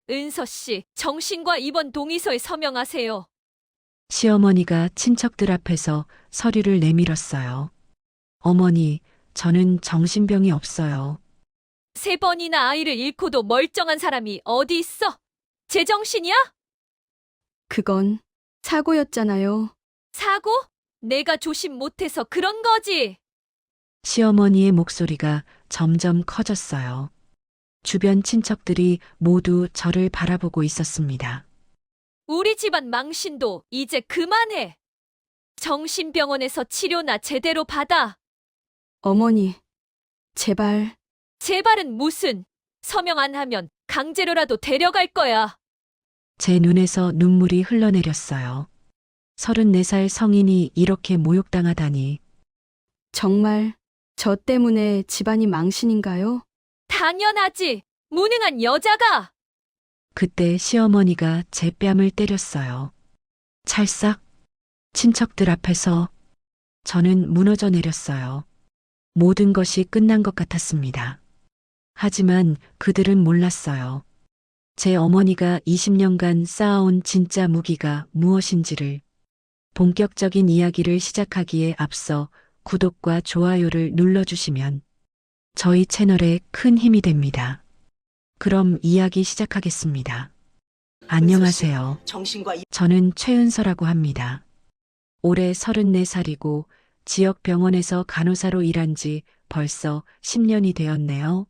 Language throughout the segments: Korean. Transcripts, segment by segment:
은서 씨, 정신과 입원 동의서에 서명하세요. 시어머니가 친척들 앞에서 서류를 내밀었어요. 어머니, 저는 정신병이 없어요. 3번이나 아이를 잃고도 멀쩡한 사람이 어디 있어? 제정신이야? 그건 사고였잖아요. 사고? 내가 조심 못해서 그런 거지. 시어머니의 목소리가 점점 커졌어요. 주변 친척들이 모두 저를 바라보고 있었습니다. 우리 집안 망신도 이제 그만해. 정신병원에서 치료나 제대로 받아. 어머니, 제발, 제발은 무슨. 서명 안 하면 강제로라도 데려갈 거야. 제 눈에서 눈물이 흘러내렸어요. 34살 성인이 이렇게 모욕당하다니. 정말 저 때문에 집안이 망신인가요? 당연하지. 무능한 여자가. 그때 시어머니가 제 뺨을 때렸어요. 찰싹. 친척들 앞에서 저는 무너져 내렸어요. 모든 것이 끝난 것 같았습니다. 하지만 그들은 몰랐어요. 제 어머니가 20년간 쌓아온 진짜 무기가 무엇인지를. 본격적인 이야기를 시작하기에 앞서 구독과 좋아요를 눌러주시면 저희 채널에 큰 힘이 됩니다. 그럼 이야기 시작하겠습니다. 안녕하세요. 정신과 저는 최은서라고 합니다. 올해 34살이고 지역 병원에서 간호사로 일한 지 벌써 10년이 되었네요.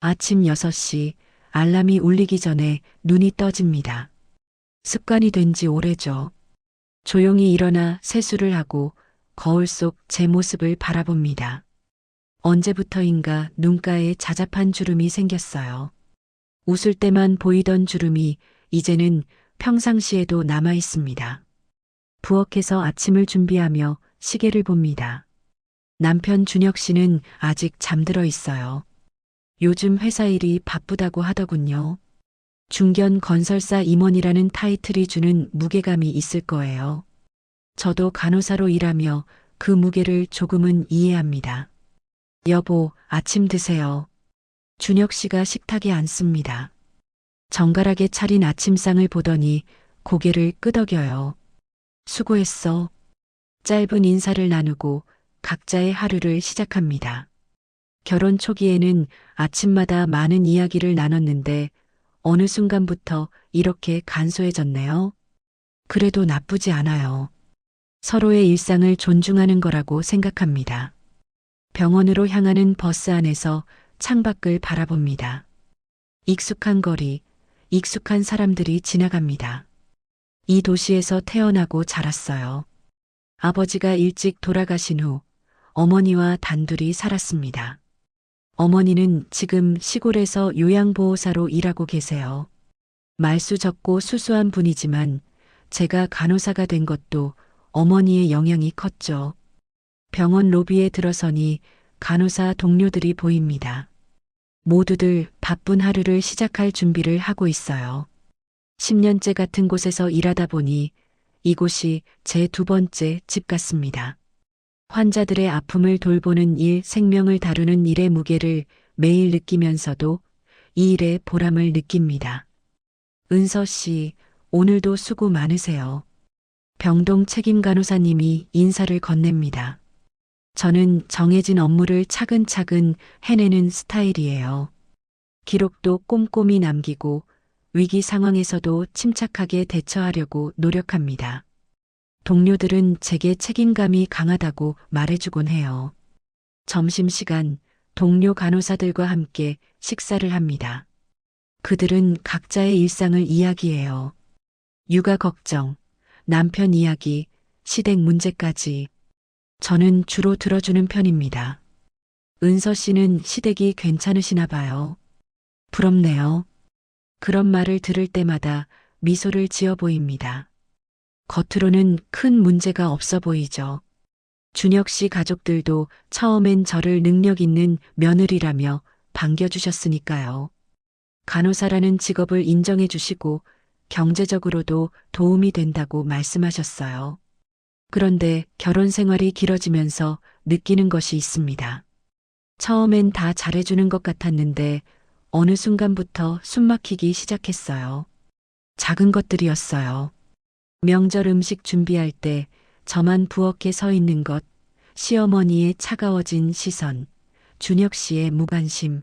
아침 6시 알람이 울리기 전에 눈이 떠집니다. 습관이 된 지 오래죠. 조용히 일어나 세수를 하고 거울 속 제 모습을 바라봅니다. 언제부터인가 눈가에 자잘한 주름이 생겼어요. 웃을 때만 보이던 주름이 이제는 평상시에도 남아 있습니다. 부엌에서 아침을 준비하며 시계를 봅니다. 남편 준혁 씨는 아직 잠들어 있어요. 요즘 회사 일이 바쁘다고 하더군요. 중견 건설사 임원이라는 타이틀이 주는 무게감이 있을 거예요. 저도 간호사로 일하며 그 무게를 조금은 이해합니다. 여보, 아침 드세요. 준혁 씨가 식탁에 앉습니다. 정갈하게 차린 아침상을 보더니 고개를 끄덕여요. 수고했어. 짧은 인사를 나누고 각자의 하루를 시작합니다. 결혼 초기에는 아침마다 많은 이야기를 나눴는데 어느 순간부터 이렇게 간소해졌네요. 그래도 나쁘지 않아요. 서로의 일상을 존중하는 거라고 생각합니다. 병원으로 향하는 버스 안에서 창밖을 바라봅니다. 익숙한 거리, 익숙한 사람들이 지나갑니다. 이 도시에서 태어나고 자랐어요. 아버지가 일찍 돌아가신 후 어머니와 단둘이 살았습니다. 어머니는 지금 시골에서 요양보호사로 일하고 계세요. 말수 적고 수수한 분이지만 제가 간호사가 된 것도 어머니의 영향이 컸죠. 병원 로비에 들어서니 간호사 동료들이 보입니다. 모두들 바쁜 하루를 시작할 준비를 하고 있어요. 10년째 같은 곳에서 일하다 보니 이곳이 제 2번째 집 같습니다. 환자들의 아픔을 돌보는 일, 생명을 다루는 일의 무게를 매일 느끼면서도 이 일의 보람을 느낍니다. 은서 씨, 오늘도 수고 많으세요. 병동 책임 간호사님이 인사를 건넵니다. 저는 정해진 업무를 차근차근 해내는 스타일이에요. 기록도 꼼꼼히 남기고 위기 상황에서도 침착하게 대처하려고 노력합니다. 동료들은 제게 책임감이 강하다고 말해주곤 해요. 점심시간 동료 간호사들과 함께 식사를 합니다. 그들은 각자의 일상을 이야기해요. 육아 걱정, 남편 이야기, 시댁 문제까지. 저는 주로 들어주는 편입니다. 은서 씨는 시댁이 괜찮으시나 봐요. 부럽네요. 그런 말을 들을 때마다 미소를 지어 보입니다. 겉으로는 큰 문제가 없어 보이죠. 준혁 씨 가족들도 처음엔 저를 능력 있는 며느리라며 반겨주셨으니까요. 간호사라는 직업을 인정해 주시고 경제적으로도 도움이 된다고 말씀하셨어요. 그런데 결혼 생활이 길어지면서 느끼는 것이 있습니다. 처음엔 다 잘해주는 것 같았는데 어느 순간부터 숨막히기 시작했어요. 작은 것들이었어요. 명절 음식 준비할 때 저만 부엌에 서 있는 것, 시어머니의 차가워진 시선, 준혁 씨의 무관심.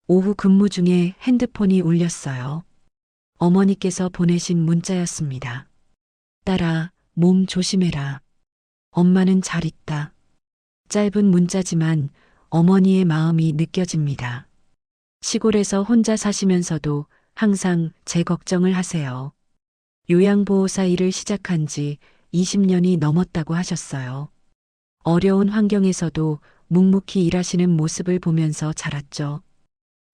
오후 근무 중에 핸드폰이 울렸어요. 어머니께서 보내신 문자였습니다. 딸아, 몸 조심해라. 엄마는 잘 있다. 짧은 문자지만 어머니의 마음이 느껴집니다. 시골에서 혼자 사시면서도 항상 제 걱정을 하세요. 요양보호사 일을 시작한 지 20년이 넘었다고 하셨어요. 어려운 환경에서도 묵묵히 일하시는 모습을 보면서 자랐죠.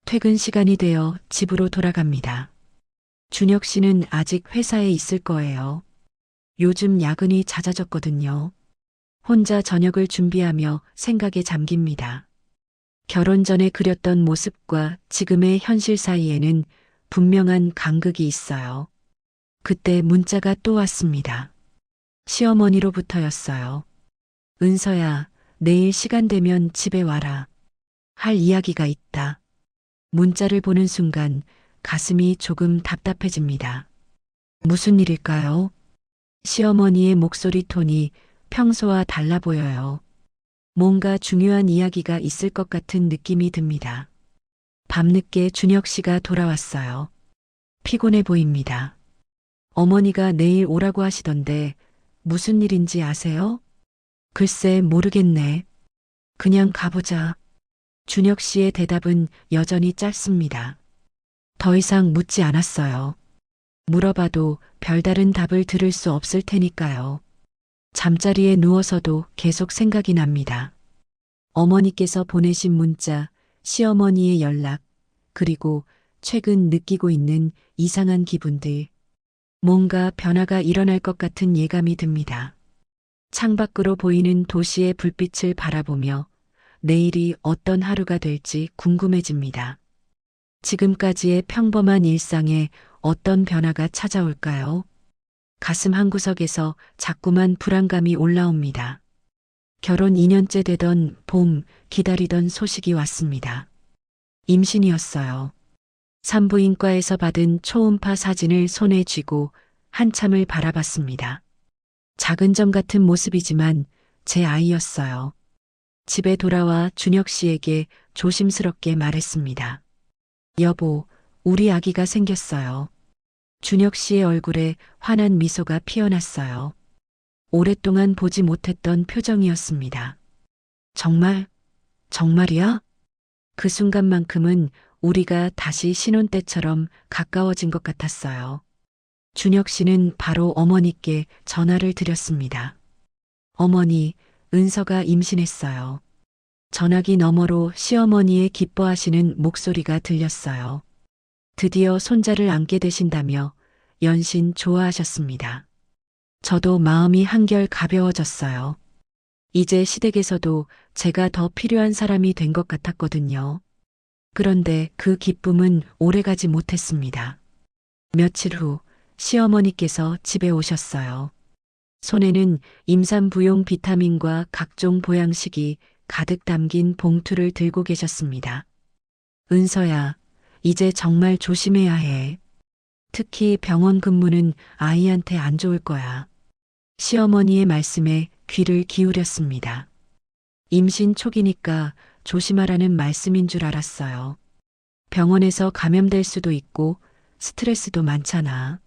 퇴근 시간이 되어 집으로 돌아갑니다. 준혁 씨는 아직 회사에 있을 거예요. 요즘 야근이 잦아졌거든요. 혼자 저녁을 준비하며 생각에 잠깁니다. 결혼 전에 그렸던 모습과 지금의 현실 사이에는 분명한 간극이 있어요. 그때 문자가 또 왔습니다. 시어머니로부터였어요. 은서야, 내일 시간 되면 집에 와라. 할 이야기가 있다. 문자를 보는 순간 가슴이 조금 답답해집니다. 무슨 일일까요? 시어머니의 목소리 톤이 평소와 달라 보여요. 뭔가 중요한 이야기가 있을 것 같은 느낌이 듭니다. 밤늦게 준혁 씨가 돌아왔어요. 피곤해 보입니다. 어머니가 내일 오라고 하시던데 무슨 일인지 아세요? 글쎄 모르겠네. 그냥 가보자. 준혁 씨의 대답은 여전히 짧습니다. 더 이상 묻지 않았어요. 물어봐도 별다른 답을 들을 수 없을 테니까요. 잠자리에 누워서도 계속 생각이 납니다. 어머니께서 보내신 문자, 시어머니의 연락, 그리고 최근 느끼고 있는 이상한 기분들. 뭔가 변화가 일어날 것 같은 예감이 듭니다. 창밖으로 보이는 도시의 불빛을 바라보며 내일이 어떤 하루가 될지 궁금해집니다. 지금까지의 평범한 일상에 어떤 변화가 찾아올까요? 가슴 한구석에서 자꾸만 불안감이 올라옵니다. 결혼 2년째 되던 봄, 기다리던 소식이 왔습니다. 임신이었어요. 산부인과에서 받은 초음파 사진을 손에 쥐고 한참을 바라봤습니다. 작은 점 같은 모습이지만 제 아이였어요. 집에 돌아와 준혁 씨에게 조심스럽게 말했습니다. 여보, 우리 아기가 생겼어요. 준혁 씨의 얼굴에 환한 미소가 피어났어요. 오랫동안 보지 못했던 표정이었습니다. 정말? 정말이야? 그 순간만큼은 우리가 다시 신혼 때처럼 가까워진 것 같았어요. 준혁 씨는 바로 어머니께 전화를 드렸습니다. 어머니, 은서가 임신했어요. 전화기 너머로 시어머니의 기뻐하시는 목소리가 들렸어요. 드디어 손자를 안게 되신다며 연신 좋아하셨습니다. 저도 마음이 한결 가벼워졌어요. 이제 시댁에서도 제가 더 필요한 사람이 된 것 같았거든요. 그런데 그 기쁨은 오래가지 못했습니다. 며칠 후 시어머니께서 집에 오셨어요. 손에는 임산부용 비타민과 각종 보양식이 가득 담긴 봉투를 들고 계셨습니다. 은서야, 이제 정말 조심해야 해. 특히 병원 근무는 아이한테 안 좋을 거야. 시어머니의 말씀에 귀를 기울였습니다. 임신 초기니까 조심하라는 말씀인 줄 알았어요. 병원에서 감염될 수도 있고 스트레스도 많잖아.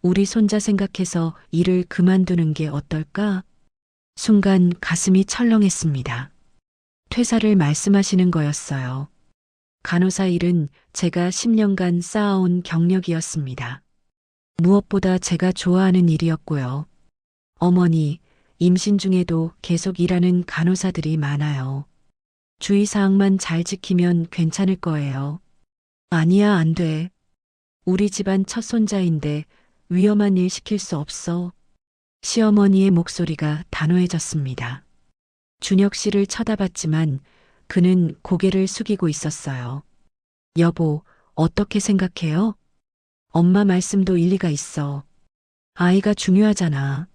우리 손자 생각해서 일을 그만두는 게 어떨까? 순간 가슴이 철렁했습니다. 퇴사를 말씀하시는 거였어요. 간호사 일은 제가 10년간 쌓아온 경력이었습니다. 무엇보다 제가 좋아하는 일이었고요. 어머니, 임신 중에도 계속 일하는 간호사들이 많아요. 주의사항만 잘 지키면 괜찮을 거예요. 아니야, 안 돼. 우리 집안 첫 손자인데 위험한 일 시킬 수 없어. 시어머니의 목소리가 단호해졌습니다. 준혁 씨를 쳐다봤지만 그는 고개를 숙이고 있었어요. 여보, 어떻게 생각해요? 엄마 말씀도 일리가 있어. 아이가 중요하잖아.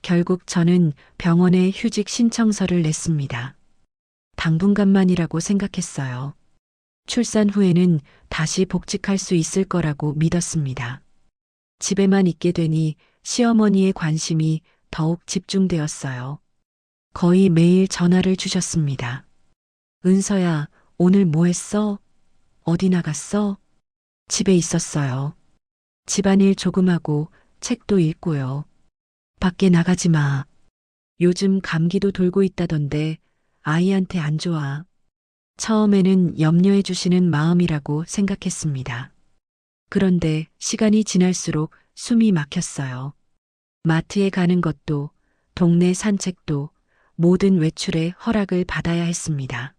결국 저는 병원에 휴직 신청서를 냈습니다. 당분간만이라고 생각했어요. 출산 후에는 다시 복직할 수 있을 거라고 믿었습니다. 집에만 있게 되니 시어머니의 관심이 더욱 집중되었어요. 거의 매일 전화를 주셨습니다. 은서야, 오늘 뭐 했어? 어디 나갔어? 집에 있었어요. 집안일 조금 하고 책도 읽고요. 밖에 나가지 마. 요즘 감기도 돌고 있다던데 아이한테 안 좋아. 처음에는 염려해 주시는 마음이라고 생각했습니다. 그런데 시간이 지날수록 숨이 막혔어요. 마트에 가는 것도, 동네 산책도, 모든 외출에 허락을 받아야 했습니다.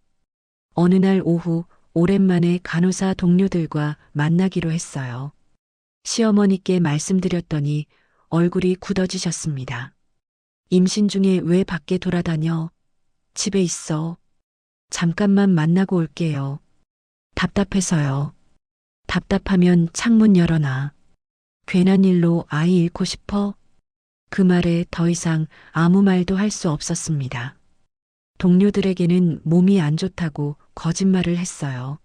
어느 날 오후 오랜만에 간호사 동료들과 만나기로 했어요. 시어머니께 말씀드렸더니 얼굴이 굳어지셨습니다. 임신 중에 왜 밖에 돌아다녀? 집에 있어. 잠깐만 만나고 올게요. 답답해서요. 답답하면 창문 열어놔. 괜한 일로 아이 잃고 싶어? 그 말에 더 이상 아무 말도 할 수 없었습니다. 동료들에게는 몸이 안 좋다고 거짓말을 했어요.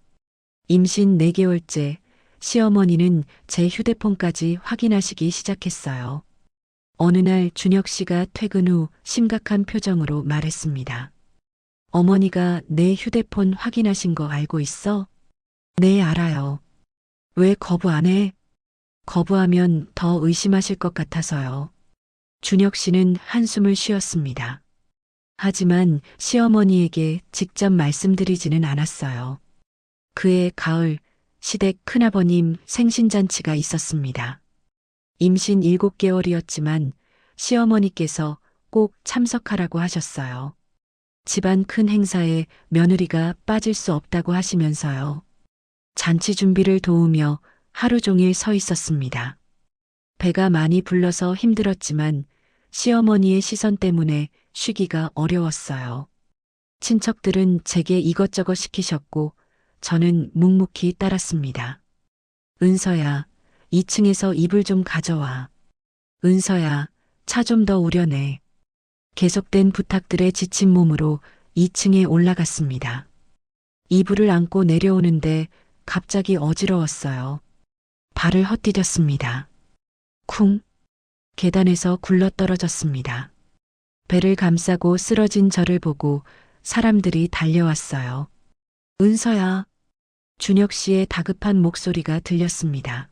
임신 4개월째 시어머니는 제 휴대폰까지 확인하시기 시작했어요. 어느 날 준혁 씨가 퇴근 후 심각한 표정으로 말했습니다. 어머니가 내 휴대폰 확인하신 거 알고 있어? 네, 알아요. 왜 거부 안 해? 거부하면 더 의심하실 것 같아서요. 준혁 씨는 한숨을 쉬었습니다. 하지만 시어머니에게 직접 말씀드리지는 않았어요. 그해 가을 시댁 큰아버님 생신잔치가 있었습니다. 임신 7개월이었지만 시어머니께서 꼭 참석하라고 하셨어요. 집안 큰 행사에 며느리가 빠질 수 없다고 하시면서요. 잔치 준비를 도우며 하루 종일 서 있었습니다. 배가 많이 불러서 힘들었지만 시어머니의 시선 때문에 쉬기가 어려웠어요. 친척들은 제게 이것저것 시키셨고 저는 묵묵히 따랐습니다. 은서야, 2층에서 이불 좀 가져와. 은서야, 차 좀 더 우려내. 계속된 부탁들에 지친 몸으로 2층에 올라갔습니다. 이불을 안고 내려오는데 갑자기 어지러웠어요. 발을 헛디뎠습니다. 쿵! 계단에서 굴러떨어졌습니다. 배를 감싸고 쓰러진 저를 보고 사람들이 달려왔어요. 은서야! 준혁 씨의 다급한 목소리가 들렸습니다.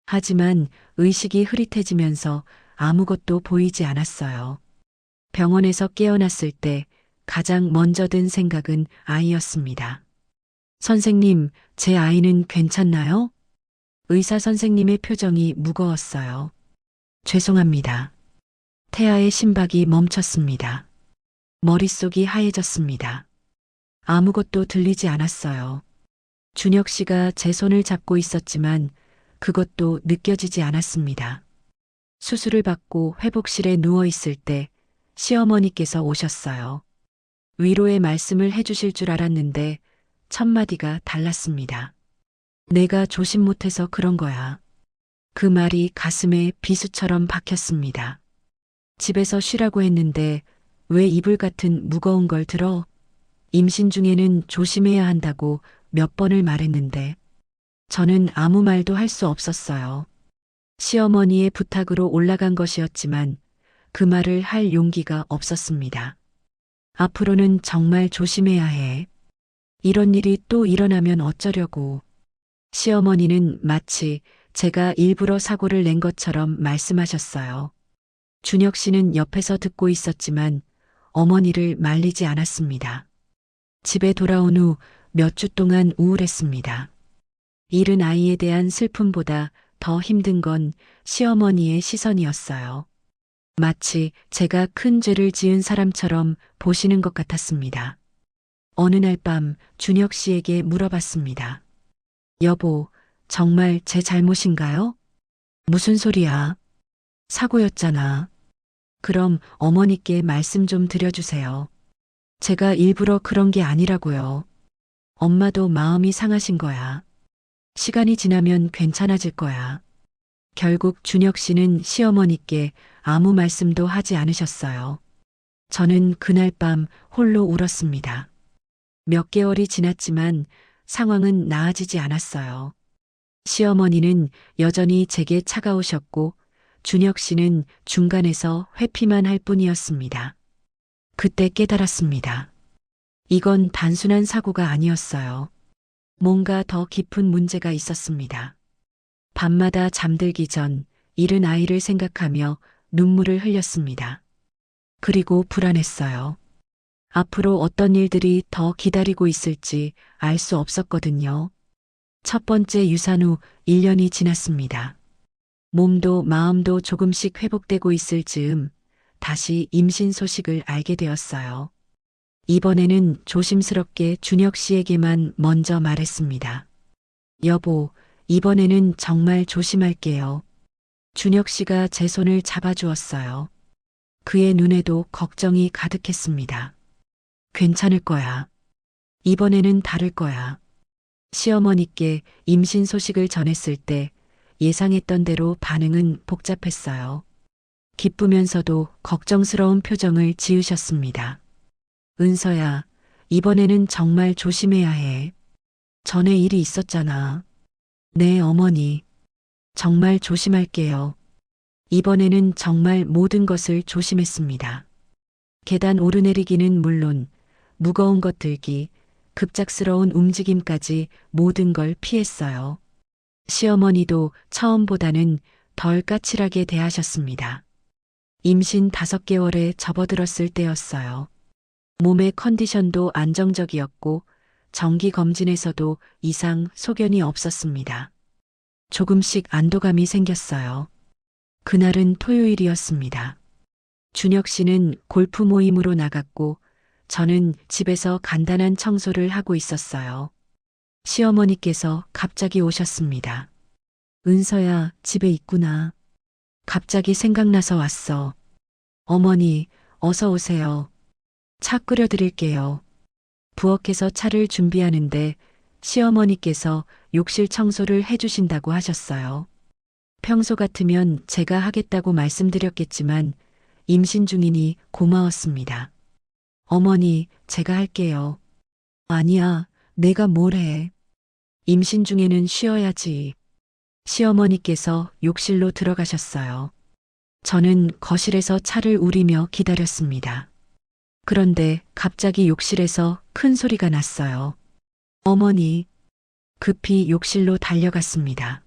하지만 의식이 흐릿해지면서 아무것도 보이지 않았어요. 병원에서 깨어났을 때 가장 먼저 든 생각은 아이였습니다. 선생님, 제 아이는 괜찮나요? 의사 선생님의 표정이 무거웠어요. 죄송합니다. 태아의 심박이 멈췄습니다. 머릿속이 하얘졌습니다. 아무것도 들리지 않았어요. 준혁 씨가 제 손을 잡고 있었지만 그것도 느껴지지 않았습니다. 수술을 받고 회복실에 누워 있을 때 시어머니께서 오셨어요. 위로의 말씀을 해주실 줄 알았는데 첫마디가 달랐습니다. 내가 조심 못해서 그런 거야. 그 말이 가슴에 비수처럼 박혔습니다. 집에서 쉬라고 했는데 왜 이불 같은 무거운 걸 들어? 임신 중에는 조심해야 한다고 몇 번을 말했는데 저는 아무 말도 할 수 없었어요. 시어머니의 부탁으로 올라간 것이었지만 그 말을 할 용기가 없었습니다. 앞으로는 정말 조심해야 해. 이런 일이 또 일어나면 어쩌려고. 시어머니는 마치 제가 일부러 사고를 낸 것처럼 말씀하셨어요. 준혁 씨는 옆에서 듣고 있었지만 어머니를 말리지 않았습니다. 집에 돌아온 후 몇 주 동안 우울했습니다. 잃은 아이에 대한 슬픔보다 더 힘든 건 시어머니의 시선이었어요. 마치 제가 큰 죄를 지은 사람처럼 보시는 것 같았습니다. 어느 날 밤 준혁 씨에게 물어봤습니다. 여보, 정말 제 잘못인가요? 무슨 소리야? 사고였잖아. 그럼 어머니께 말씀 좀 드려주세요. 제가 일부러 그런 게 아니라고요. 엄마도 마음이 상하신 거야. 시간이 지나면 괜찮아질 거야. 결국 준혁 씨는 시어머니께 아무 말씀도 하지 않으셨어요. 저는 그날 밤 홀로 울었습니다. 몇 개월이 지났지만 상황은 나아지지 않았어요. 시어머니는 여전히 제게 차가우셨고 준혁 씨는 중간에서 회피만 할 뿐이었습니다. 그때 깨달았습니다. 이건 단순한 사고가 아니었어요. 뭔가 더 깊은 문제가 있었습니다. 밤마다 잠들기 전 잃은 아이를 생각하며 눈물을 흘렸습니다. 그리고 불안했어요. 앞으로 어떤 일들이 더 기다리고 있을지 알 수 없었거든요. 첫 번째 유산 후 1년이 지났습니다. 몸도 마음도 조금씩 회복되고 있을 즈음 다시 임신 소식을 알게 되었어요. 이번에는 조심스럽게 준혁 씨에게만 먼저 말했습니다. 여보, 이번에는 정말 조심할게요. 준혁 씨가 제 손을 잡아주었어요. 그의 눈에도 걱정이 가득했습니다. 괜찮을 거야. 이번에는 다를 거야. 시어머니께 임신 소식을 전했을 때 예상했던 대로 반응은 복잡했어요. 기쁘면서도 걱정스러운 표정을 지으셨습니다. 은서야, 이번에는 정말 조심해야 해. 전에 일이 있었잖아. 네, 어머니. 정말 조심할게요. 이번에는 정말 모든 것을 조심했습니다. 계단 오르내리기는 물론 무거운 것 들기, 급작스러운 움직임까지 모든 걸 피했어요. 시어머니도 처음보다는 덜 까칠하게 대하셨습니다. 임신 5개월에 접어들었을 때였어요. 몸의 컨디션도 안정적이었고 정기 검진에서도 이상 소견이 없었습니다. 조금씩 안도감이 생겼어요. 그날은 토요일이었습니다. 준혁 씨는 골프 모임으로 나갔고 저는 집에서 간단한 청소를 하고 있었어요. 시어머니께서 갑자기 오셨습니다. 은서야, 집에 있구나. 갑자기 생각나서 왔어. 어머니, 어서 오세요. 차 끓여드릴게요. 부엌에서 차를 준비하는데 시어머니께서 욕실 청소를 해주신다고 하셨어요. 평소 같으면 제가 하겠다고 말씀드렸겠지만 임신 중이니 고마웠습니다. 어머니, 제가 할게요. 아니야, 내가 뭘 해. 임신 중에는 쉬어야지. 시어머니께서 욕실로 들어가셨어요. 저는 거실에서 차를 우리며 기다렸습니다. 그런데 갑자기 욕실에서 큰 소리가 났어요. 어머니, 급히 욕실로 달려갔습니다.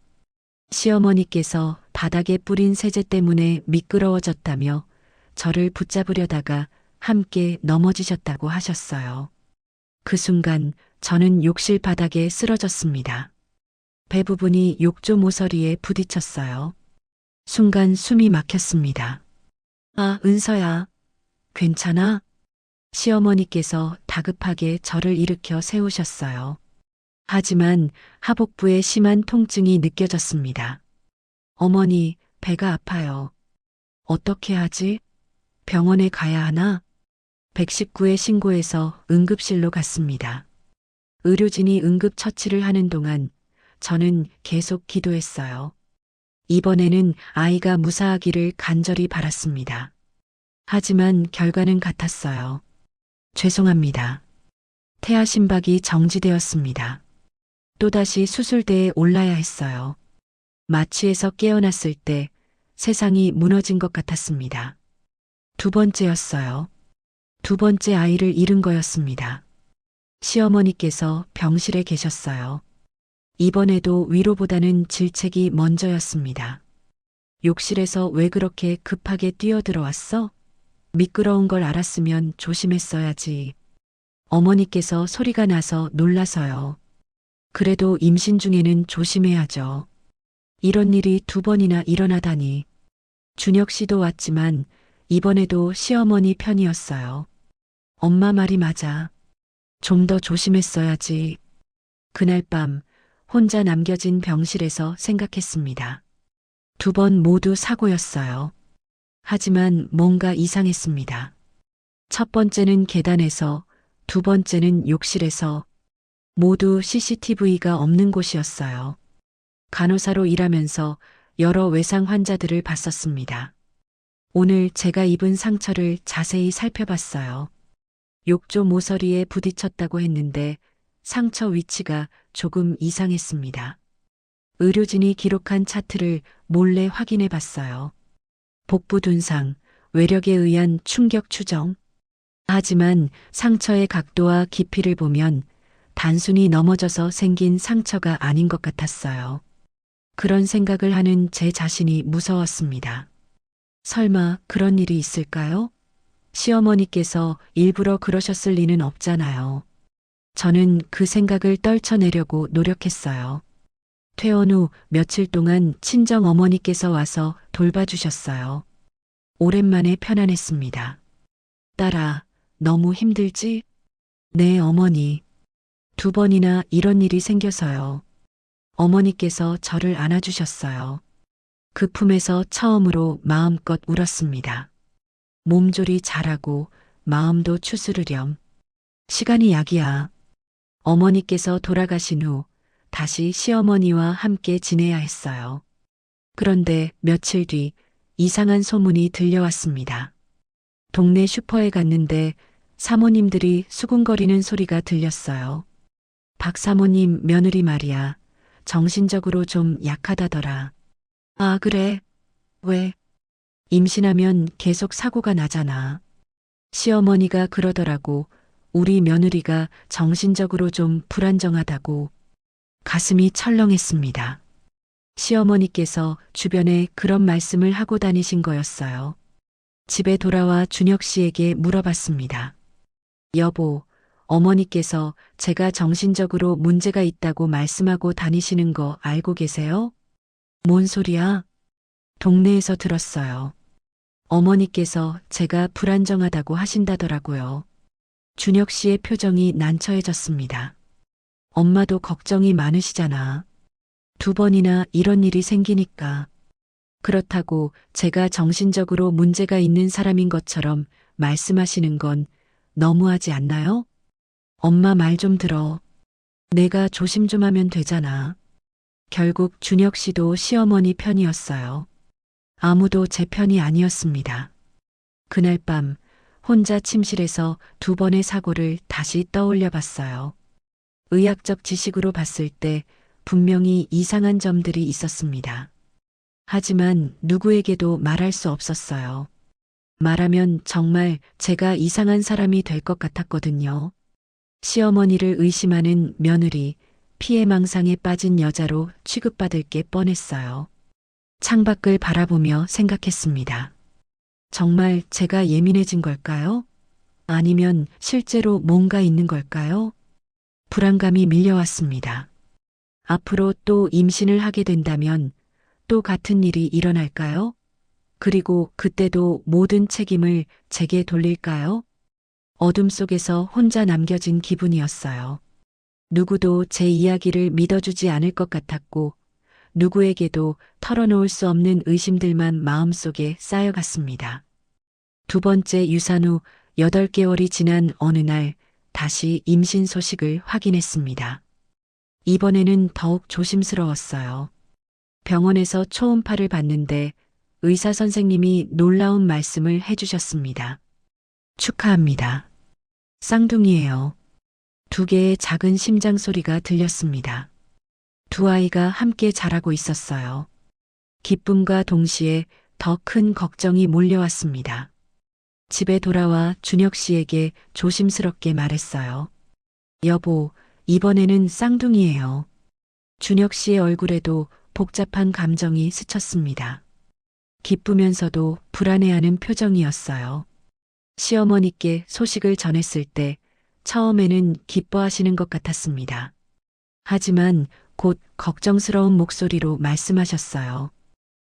시어머니께서 바닥에 뿌린 세제 때문에 미끄러워졌다며 저를 붙잡으려다가 함께 넘어지셨다고 하셨어요. 그 순간 저는 욕실 바닥에 쓰러졌습니다. 배 부분이 욕조 모서리에 부딪혔어요. 순간 숨이 막혔습니다. 아, 은서야. 괜찮아? 시어머니께서 다급하게 저를 일으켜 세우셨어요. 하지만 하복부에 심한 통증이 느껴졌습니다. 어머니, 배가 아파요. 어떻게 하지? 병원에 가야 하나? 119에 신고해서 응급실로 갔습니다. 의료진이 응급처치를 하는 동안 저는 계속 기도했어요. 이번에는 아이가 무사하기를 간절히 바랐습니다. 하지만 결과는 같았어요. 죄송합니다. 태아 심박이 정지되었습니다. 또다시 수술대에 올라야 했어요. 마취에서 깨어났을 때 세상이 무너진 것 같았습니다. 2번째였어요. 2번째 아이를 잃은 거였습니다. 시어머니께서 병실에 계셨어요. 이번에도 위로보다는 질책이 먼저였습니다. 욕실에서 왜 그렇게 급하게 뛰어들어왔어? 미끄러운 걸 알았으면 조심했어야지. 어머니께서 소리가 나서 놀라서요. 그래도 임신 중에는 조심해야죠. 이런 일이 2번이나 일어나다니. 준혁 씨도 왔지만 이번에도 시어머니 편이었어요. 엄마 말이 맞아. 좀 더 조심했어야지. 그날 밤 혼자 남겨진 병실에서 생각했습니다. 2번 모두 사고였어요. 하지만 뭔가 이상했습니다. 첫 번째는 계단에서, 2번째는 욕실에서, 모두 CCTV가 없는 곳이었어요. 간호사로 일하면서 여러 외상 환자들을 봤었습니다. 오늘 제가 입은 상처를 자세히 살펴봤어요. 욕조 모서리에 부딪혔다고 했는데 상처 위치가 조금 이상했습니다. 의료진이 기록한 차트를 몰래 확인해 봤어요. 복부 둔상, 외력에 의한 충격 추정. 하지만 상처의 각도와 깊이를 보면 단순히 넘어져서 생긴 상처가 아닌 것 같았어요. 그런 생각을 하는 제 자신이 무서웠습니다. 설마 그런 일이 있을까요? 시어머니께서 일부러 그러셨을 리는 없잖아요. 저는 그 생각을 떨쳐내려고 노력했어요. 퇴원 후 며칠 동안 친정 어머니께서 와서 돌봐주셨어요. 오랜만에 편안했습니다. 딸아, 너무 힘들지? 네, 어머니. 2번이나 이런 일이 생겨서요. 어머니께서 저를 안아주셨어요. 그 품에서 처음으로 마음껏 울었습니다. 몸조리 잘하고 마음도 추스르렴. 시간이 약이야. 어머니께서 돌아가신 후 다시 시어머니와 함께 지내야 했어요. 그런데 며칠 뒤 이상한 소문이 들려왔습니다. 동네 슈퍼에 갔는데 사모님들이 수군거리는 소리가 들렸어요. 박 사모님 며느리 말이야. 정신적으로 좀 약하다더라. 아, 그래? 왜? 임신하면 계속 사고가 나잖아. 시어머니가 그러더라고. 우리 며느리가 정신적으로 좀 불안정하다고. 가슴이 철렁했습니다. 시어머니께서 주변에 그런 말씀을 하고 다니신 거였어요. 집에 돌아와 준혁 씨에게 물어봤습니다. 여보, 어머니께서 제가 정신적으로 문제가 있다고 말씀하고 다니시는 거 알고 계세요? 뭔 소리야? 동네에서 들었어요. 어머니께서 제가 불안정하다고 하신다더라고요. 준혁 씨의 표정이 난처해졌습니다. 엄마도 걱정이 많으시잖아. 2번이나 이런 일이 생기니까. 그렇다고 제가 정신적으로 문제가 있는 사람인 것처럼 말씀하시는 건 너무하지 않나요? 엄마 말 좀 들어. 내가 조심 좀 하면 되잖아. 결국 준혁 씨도 시어머니 편이었어요. 아무도 제 편이 아니었습니다. 그날 밤 혼자 침실에서 2번의 사고를 다시 떠올려 봤어요. 의학적 지식으로 봤을 때 분명히 이상한 점들이 있었습니다. 하지만 누구에게도 말할 수 없었어요. 말하면 정말 제가 이상한 사람이 될 것 같았거든요. 시어머니를 의심하는 며느리, 피해망상에 빠진 여자로 취급받을 게 뻔했어요. 창밖을 바라보며 생각했습니다. 정말 제가 예민해진 걸까요? 아니면 실제로 뭔가 있는 걸까요? 불안감이 밀려왔습니다. 앞으로 또 임신을 하게 된다면 또 같은 일이 일어날까요? 그리고 그때도 모든 책임을 제게 돌릴까요? 어둠 속에서 혼자 남겨진 기분이었어요. 누구도 제 이야기를 믿어주지 않을 것 같았고 누구에게도 털어놓을 수 없는 의심들만 마음속에 쌓여갔습니다. 2번째 유산 후 8개월이 지난 어느 날 다시 임신 소식을 확인했습니다. 이번에는 더욱 조심스러웠어요. 병원에서 초음파를 봤는데 의사 선생님이 놀라운 말씀을 해주셨습니다. 축하합니다. 쌍둥이에요. 2개의 작은 심장 소리가 들렸습니다. 2 아이가 함께 자라고 있었어요. 기쁨과 동시에 더 큰 걱정이 몰려왔습니다. 집에 돌아와 준혁 씨에게 조심스럽게 말했어요. 여보, 이번에는 쌍둥이에요. 준혁 씨의 얼굴에도 복잡한 감정이 스쳤습니다. 기쁘면서도 불안해하는 표정이었어요. 시어머니께 소식을 전했을 때 처음에는 기뻐하시는 것 같았습니다. 하지만 곧 걱정스러운 목소리로 말씀하셨어요.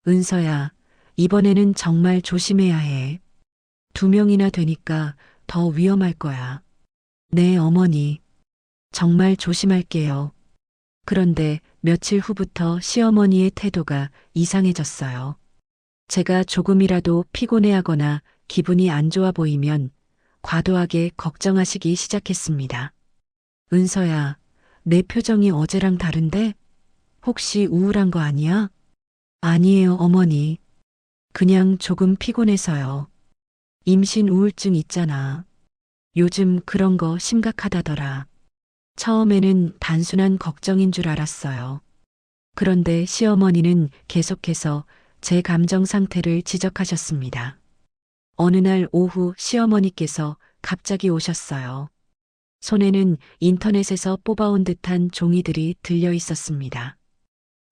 은서야, 이번에는 정말 조심해야 해. 2명이나 되니까 더 위험할 거야. 네, 어머니. 정말 조심할게요. 그런데 며칠 후부터 시어머니의 태도가 이상해졌어요. 제가 조금이라도 피곤해하거나 기분이 안 좋아 보이면 과도하게 걱정하시기 시작했습니다. 은서야, 내 표정이 어제랑 다른데? 혹시 우울한 거 아니야? 아니에요, 어머니. 그냥 조금 피곤해서요. 임신 우울증 있잖아. 요즘 그런 거 심각하다더라. 처음에는 단순한 걱정인 줄 알았어요. 그런데 시어머니는 계속해서 제 감정 상태를 지적하셨습니다. 어느 날 오후 시어머니께서 갑자기 오셨어요. 손에는 인터넷에서 뽑아온 듯한 종이들이 들려 있었습니다.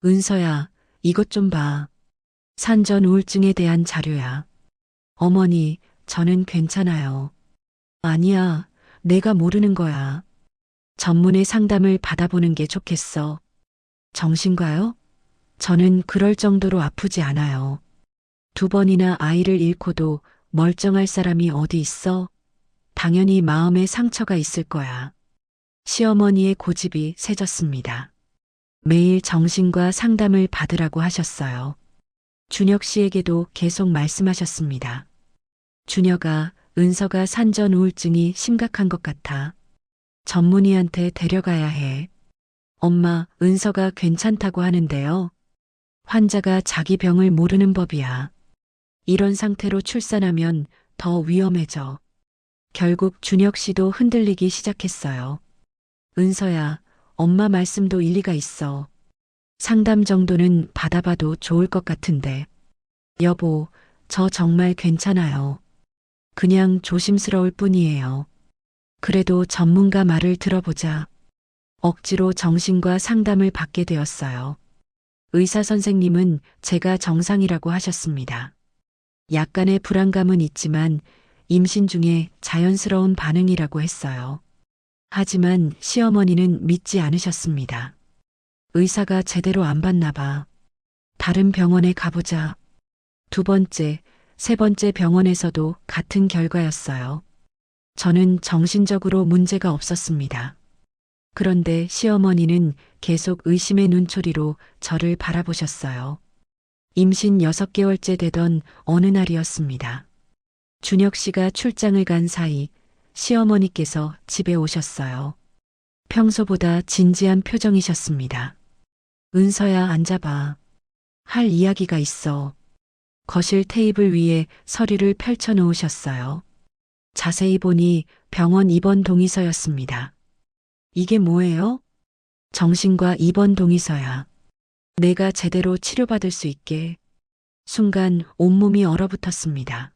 은서야, 이것 좀 봐. 산전 우울증에 대한 자료야. 어머니, 저는 괜찮아요. 아니야, 내가 모르는 거야. 전문의 상담을 받아보는 게 좋겠어. 정신과요? 저는 그럴 정도로 아프지 않아요. 2번이나 아이를 잃고도 멀쩡할 사람이 어디 있어? 당연히 마음에 상처가 있을 거야. 시어머니의 고집이 세졌습니다. 매일 정신과 상담을 받으라고 하셨어요. 준혁 씨에게도 계속 말씀하셨습니다. 준혁아, 은서가 산전 우울증이 심각한 것 같아. 전문의한테 데려가야 해. 엄마, 은서가 괜찮다고 하는데요. 환자가 자기 병을 모르는 법이야. 이런 상태로 출산하면 더 위험해져. 결국 준혁 씨도 흔들리기 시작했어요. 은서야, 엄마 말씀도 일리가 있어. 상담 정도는 받아봐도 좋을 것 같은데. 여보, 저 정말 괜찮아요. 그냥 조심스러울 뿐이에요. 그래도 전문가 말을 들어보자. 억지로 정신과 상담을 받게 되었어요. 의사 선생님은 제가 정상이라고 하셨습니다. 약간의 불안감은 있지만 임신 중에 자연스러운 반응이라고 했어요. 하지만 시어머니는 믿지 않으셨습니다. 의사가 제대로 안 봤나 봐. 다른 병원에 가보자. 2번째, 3번째 병원에서도 같은 결과였어요. 저는 정신적으로 문제가 없었습니다. 그런데 시어머니는 계속 의심의 눈초리로 저를 바라보셨어요. 임신 6개월째 되던 어느 날이었습니다. 준혁 씨가 출장을 간 사이 시어머니께서 집에 오셨어요. 평소보다 진지한 표정이셨습니다. 은서야, 앉아봐. 할 이야기가 있어. 거실 테이블 위에 서류를 펼쳐 놓으셨어요. 자세히 보니 병원 입원 동의서였습니다. 이게 뭐예요? 정신과 입원 동의서야. 내가 제대로 치료받을 수 있게. 순간 온몸이 얼어붙었습니다.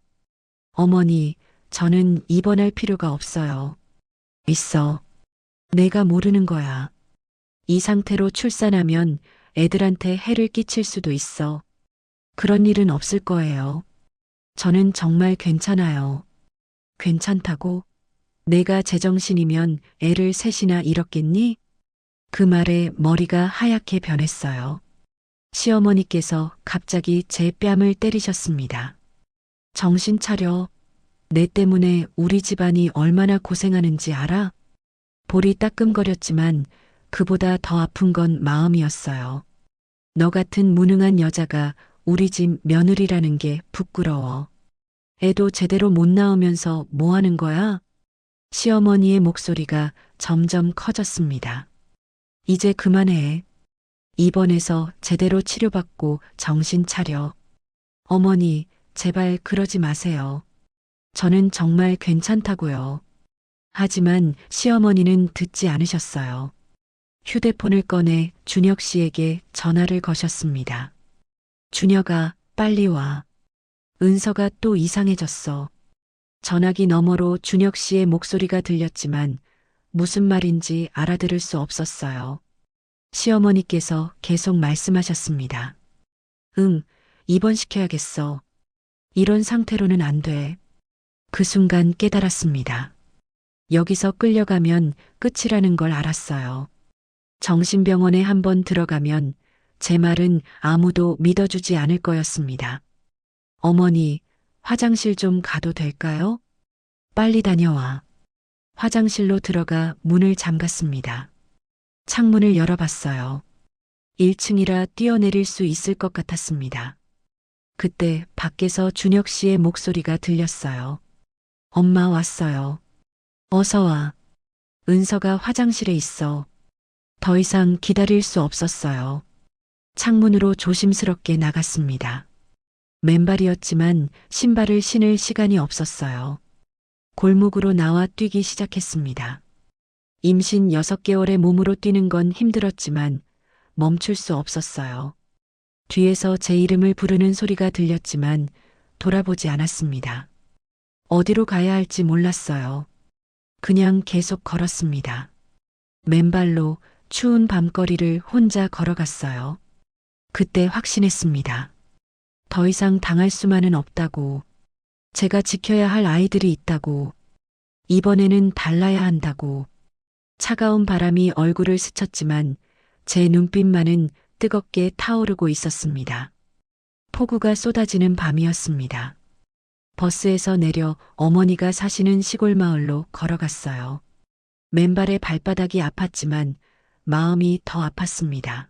어머니, 저는 입원할 필요가 없어요. 있어. 내가 모르는 거야. 이 상태로 출산하면 애들한테 해를 끼칠 수도 있어. 그런 일은 없을 거예요. 저는 정말 괜찮아요. 괜찮다고? 내가 제정신이면 애를 셋이나 잃었겠니? 그 말에 머리가 하얗게 변했어요. 시어머니께서 갑자기 제 뺨을 때리셨습니다. 정신 차려. 내 때문에 우리 집안이 얼마나 고생하는지 알아? 볼이 따끔거렸지만 그보다 더 아픈 건 마음이었어요. 너 같은 무능한 여자가 우리 집 며느리라는 게 부끄러워. 애도 제대로 못 낳으면서 뭐 하는 거야? 시어머니의 목소리가 점점 커졌습니다. 이제 그만해. 입원해서 제대로 치료받고 정신 차려. 어머니, 제발 그러지 마세요. 저는 정말 괜찮다고요. 하지만 시어머니는 듣지 않으셨어요. 휴대폰을 꺼내 준혁 씨에게 전화를 거셨습니다. 준혁아, 빨리 와. 은서가 또 이상해졌어. 전화기 너머로 준혁 씨의 목소리가 들렸지만 무슨 말인지 알아들을 수 없었어요. 시어머니께서 계속 말씀하셨습니다. 응, 입원시켜야겠어. 이런 상태로는 안 돼. 그 순간 깨달았습니다. 여기서 끌려가면 끝이라는 걸 알았어요. 정신병원에 한번 들어가면 제 말은 아무도 믿어주지 않을 거였습니다. 어머니, 화장실 좀 가도 될까요? 빨리 다녀와. 화장실로 들어가 문을 잠갔습니다. 창문을 열어봤어요. 1층이라 뛰어내릴 수 있을 것 같았습니다. 그때 밖에서 준혁 씨의 목소리가 들렸어요. 엄마 왔어요. 어서 와. 은서가 화장실에 있어. 더 이상 기다릴 수 없었어요. 창문으로 조심스럽게 나갔습니다. 맨발이었지만 신발을 신을 시간이 없었어요. 골목으로 나와 뛰기 시작했습니다. 임신 6개월의 몸으로 뛰는 건 힘들었지만 멈출 수 없었어요. 뒤에서 제 이름을 부르는 소리가 들렸지만 돌아보지 않았습니다. 어디로 가야 할지 몰랐어요. 그냥 계속 걸었습니다. 맨발로 추운 밤거리를 혼자 걸어갔어요. 그때 확신했습니다. 더 이상 당할 수만은 없다고. 제가 지켜야 할 아이들이 있다고. 이번에는 달라야 한다고. 차가운 바람이 얼굴을 스쳤지만 제 눈빛만은 뜨겁게 타오르고 있었습니다. 폭우가 쏟아지는 밤이었습니다. 버스에서 내려 어머니가 사시는 시골 마을로 걸어갔어요. 맨발에 발바닥이 아팠지만 마음이 더 아팠습니다.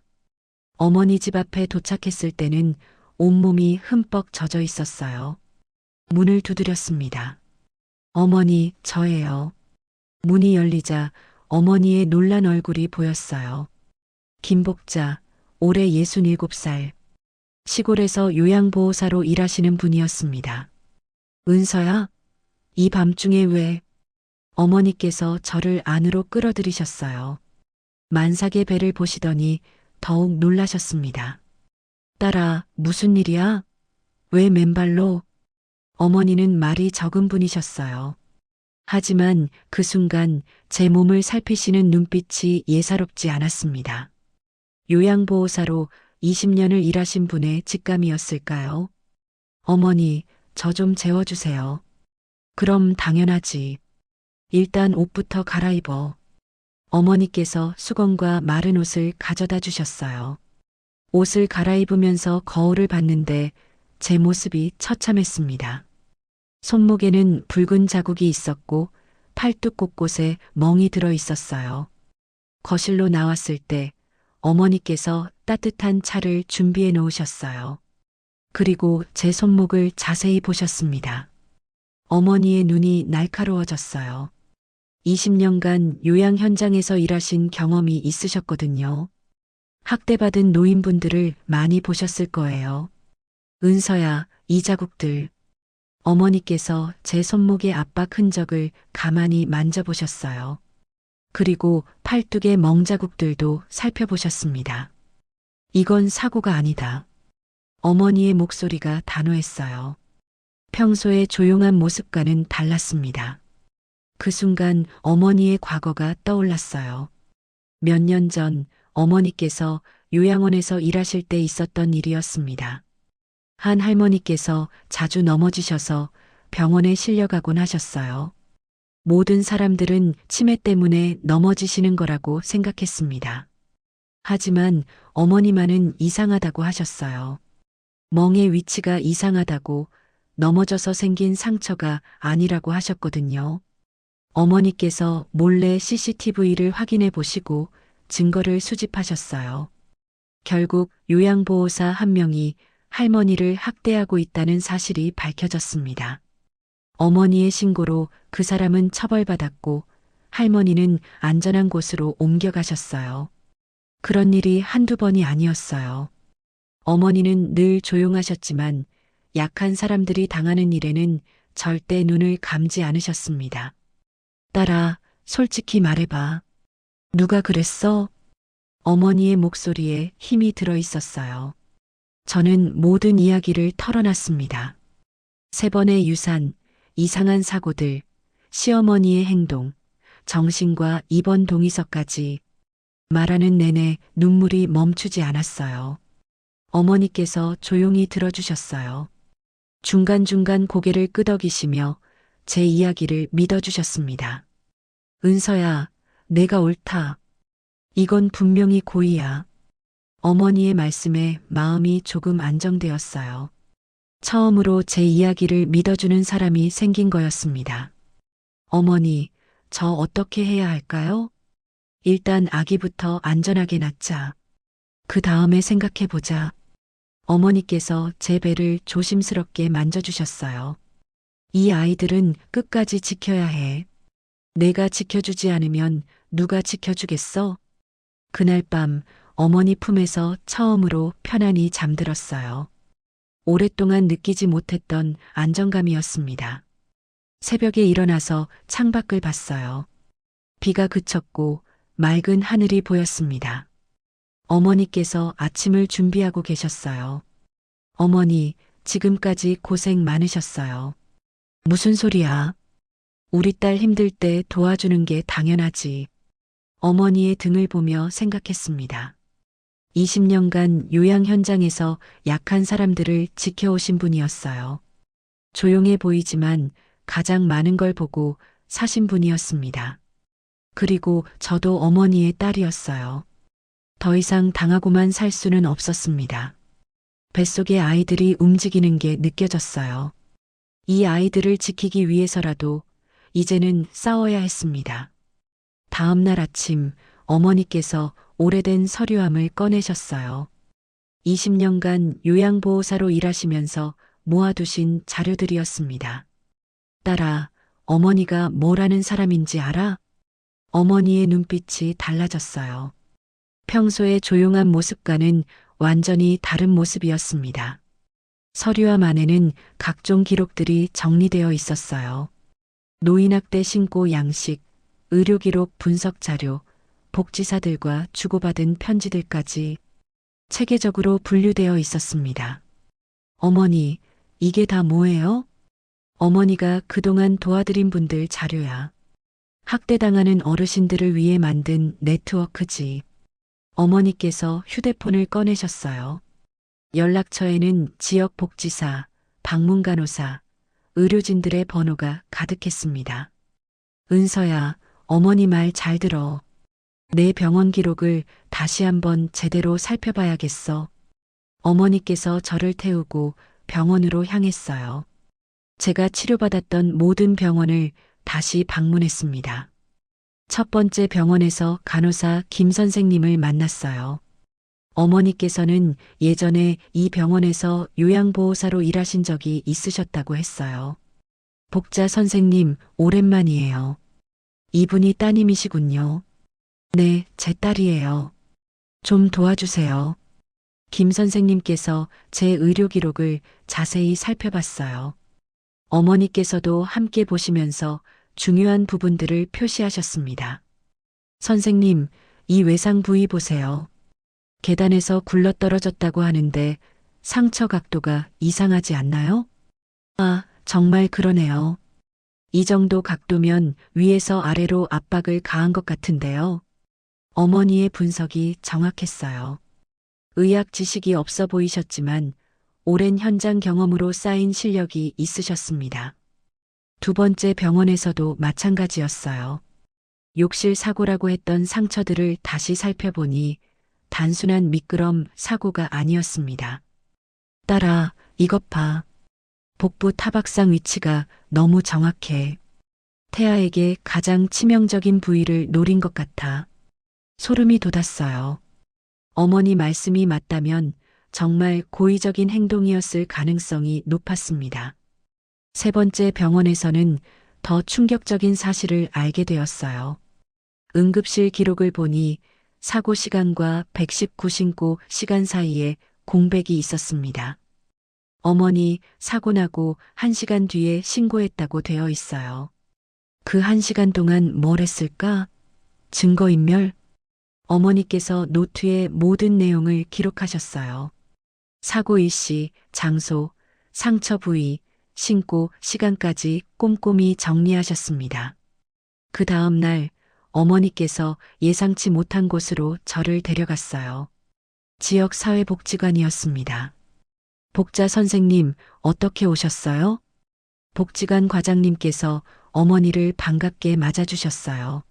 어머니 집 앞에 도착했을 때는 온몸이 흠뻑 젖어 있었어요. 문을 두드렸습니다. 어머니, 저예요. 문이 열리자 어머니의 놀란 얼굴이 보였어요. 김복자, 올해 67살. 시골에서 요양보호사로 일하시는 분이었습니다. 은서야, 이 밤중에 왜? 어머니께서 저를 안으로 끌어들이셨어요. 만삭의 배를 보시더니 더욱 놀라셨습니다. 딸아, 무슨 일이야? 왜 맨발로? 어머니는 말이 적은 분이셨어요. 하지만 그 순간 제 몸을 살피시는 눈빛이 예사롭지 않았습니다. 요양보호사로 20년을 일하신 분의 직감이었을까요? 어머니, 저 좀 재워주세요. 그럼 당연하지. 일단 옷부터 갈아입어. 어머니께서 수건과 마른 옷을 가져다 주셨어요. 옷을 갈아입으면서 거울을 봤는데 제 모습이 처참했습니다. 손목에는 붉은 자국이 있었고 팔뚝 곳곳에 멍이 들어 있었어요. 거실로 나왔을 때 어머니께서 따뜻한 차를 준비해 놓으셨어요. 그리고 제 손목을 자세히 보셨습니다. 어머니의 눈이 날카로워졌어요. 20년간 요양 현장에서 일하신 경험이 있으셨거든요. 학대받은 노인분들을 많이 보셨을 거예요. 은서야, 이 자국들. 어머니께서 제 손목의 압박 흔적을 가만히 만져보셨어요. 그리고 팔뚝의 멍자국들도 살펴보셨습니다. 이건 사고가 아니다. 어머니의 목소리가 단호했어요. 평소의 조용한 모습과는 달랐습니다. 그 순간 어머니의 과거가 떠올랐어요. 몇 년 전 어머니께서 요양원에서 일하실 때 있었던 일이었습니다. 한 할머니께서 자주 넘어지셔서 병원에 실려가곤 하셨어요. 모든 사람들은 치매 때문에 넘어지시는 거라고 생각했습니다. 하지만 어머니만은 이상하다고 하셨어요. 멍의 위치가 이상하다고, 넘어져서 생긴 상처가 아니라고 하셨거든요. 어머니께서 몰래 CCTV를 확인해 보시고 증거를 수집하셨어요. 결국 요양보호사 한 명이 할머니를 학대하고 있다는 사실이 밝혀졌습니다. 어머니의 신고로 그 사람은 처벌받았고 할머니는 안전한 곳으로 옮겨가셨어요. 그런 일이 한두 번이 아니었어요. 어머니는 늘 조용하셨지만 약한 사람들이 당하는 일에는 절대 눈을 감지 않으셨습니다. 딸아, 솔직히 말해봐. 누가 그랬어? 어머니의 목소리에 힘이 들어 있었어요. 저는 모든 이야기를 털어놨습니다. 3번의 유산, 이상한 사고들, 시어머니의 행동, 정신과 입원 동의서까지 말하는 내내 눈물이 멈추지 않았어요. 어머니께서 조용히 들어주셨어요. 중간중간 고개를 끄덕이시며 제 이야기를 믿어주셨습니다. 은서야, 내가 옳다. 이건 분명히 고의야. 어머니의 말씀에 마음이 조금 안정되었어요. 처음으로 제 이야기를 믿어주는 사람이 생긴 거였습니다. 어머니, 저 어떻게 해야 할까요? 일단 아기부터 안전하게 낳자. 그 다음에 생각해보자. 어머니께서 제 배를 조심스럽게 만져주셨어요. 이 아이들은 끝까지 지켜야 해. 내가 지켜주지 않으면 누가 지켜주겠어? 그날 밤 어머니 품에서 처음으로 편안히 잠들었어요. 오랫동안 느끼지 못했던 안정감이었습니다. 새벽에 일어나서 창밖을 봤어요. 비가 그쳤고 맑은 하늘이 보였습니다. 어머니께서 아침을 준비하고 계셨어요. 어머니, 지금까지 고생 많으셨어요. 무슨 소리야? 우리 딸 힘들 때 도와주는 게 당연하지. 어머니의 등을 보며 생각했습니다. 20년간 요양 현장에서 약한 사람들을 지켜오신 분이었어요. 조용해 보이지만 가장 많은 걸 보고 사신 분이었습니다. 그리고 저도 어머니의 딸이었어요. 더 이상 당하고만 살 수는 없었습니다. 뱃속의 아이들이 움직이는 게 느껴졌어요. 이 아이들을 지키기 위해서라도 이제는 싸워야 했습니다. 다음 날 아침 어머니께서 오래된 서류함을 꺼내셨어요. 20년간 요양보호사로 일하시면서 모아두신 자료들이었습니다. 딸아, 어머니가 뭐라는 사람인지 알아? 어머니의 눈빛이 달라졌어요. 평소의 조용한 모습과는 완전히 다른 모습이었습니다. 서류함 안에는 각종 기록들이 정리되어 있었어요. 노인학대 신고 양식, 의료기록 분석 자료, 복지사들과 주고받은 편지들까지 체계적으로 분류되어 있었습니다. 어머니, 이게 다 뭐예요? 어머니가 그동안 도와드린 분들 자료야. 학대당하는 어르신들을 위해 만든 네트워크지. 어머니께서 휴대폰을 꺼내셨어요. 연락처에는 지역 복지사, 방문간호사, 의료진들의 번호가 가득했습니다. 은서야, 어머니 말 잘 들어. 내 병원 기록을 다시 한번 제대로 살펴봐야겠어. 어머니께서 저를 태우고 병원으로 향했어요. 제가 치료받았던 모든 병원을 다시 방문했습니다. 첫 번째 병원에서 간호사 김 선생님을 만났어요. 어머니께서는 예전에 이 병원에서 요양보호사로 일하신 적이 있으셨다고 했어요. 복자 선생님, 오랜만이에요. 이분이 따님이시군요. 네, 제 딸이에요. 좀 도와주세요. 김 선생님께서 제 의료 기록을 자세히 살펴봤어요. 어머니께서도 함께 보시면서 중요한 부분들을 표시하셨습니다. 선생님, 이 외상 부위 보세요. 계단에서 굴러떨어졌다고 하는데 상처 각도가 이상하지 않나요? 아, 정말 그러네요. 이 정도 각도면 위에서 아래로 압박을 가한 것 같은데요. 어머니의 분석이 정확했어요. 의학 지식이 없어 보이셨지만 오랜 현장 경험으로 쌓인 실력이 있으셨습니다. 두 번째 병원에서도 마찬가지였어요. 욕실 사고라고 했던 상처들을 다시 살펴보니 단순한 미끄럼 사고가 아니었습니다. 딸아, 이것 봐. 복부 타박상 위치가 너무 정확해. 태아에게 가장 치명적인 부위를 노린 것 같아. 소름이 돋았어요. 어머니 말씀이 맞다면 정말 고의적인 행동이었을 가능성이 높았습니다. 세 번째 병원에서는 더 충격적인 사실을 알게 되었어요. 응급실 기록을 보니 사고 시간과 119 신고 시간 사이에 공백이 있었습니다. 어머니 사고 나고 1시간 뒤에 신고했다고 되어 있어요. 그 1시간 동안 뭘 했을까? 증거인멸? 어머니께서 노트에 모든 내용을 기록하셨어요. 사고 일시, 장소, 상처 부위, 신고 시간까지 꼼꼼히 정리하셨습니다. 그 다음 날 어머니께서 예상치 못한 곳으로 저를 데려갔어요. 지역 사회복지관이었습니다. 복자 선생님, 어떻게 오셨어요? 복지관 과장님께서 어머니를 반갑게 맞아주셨어요.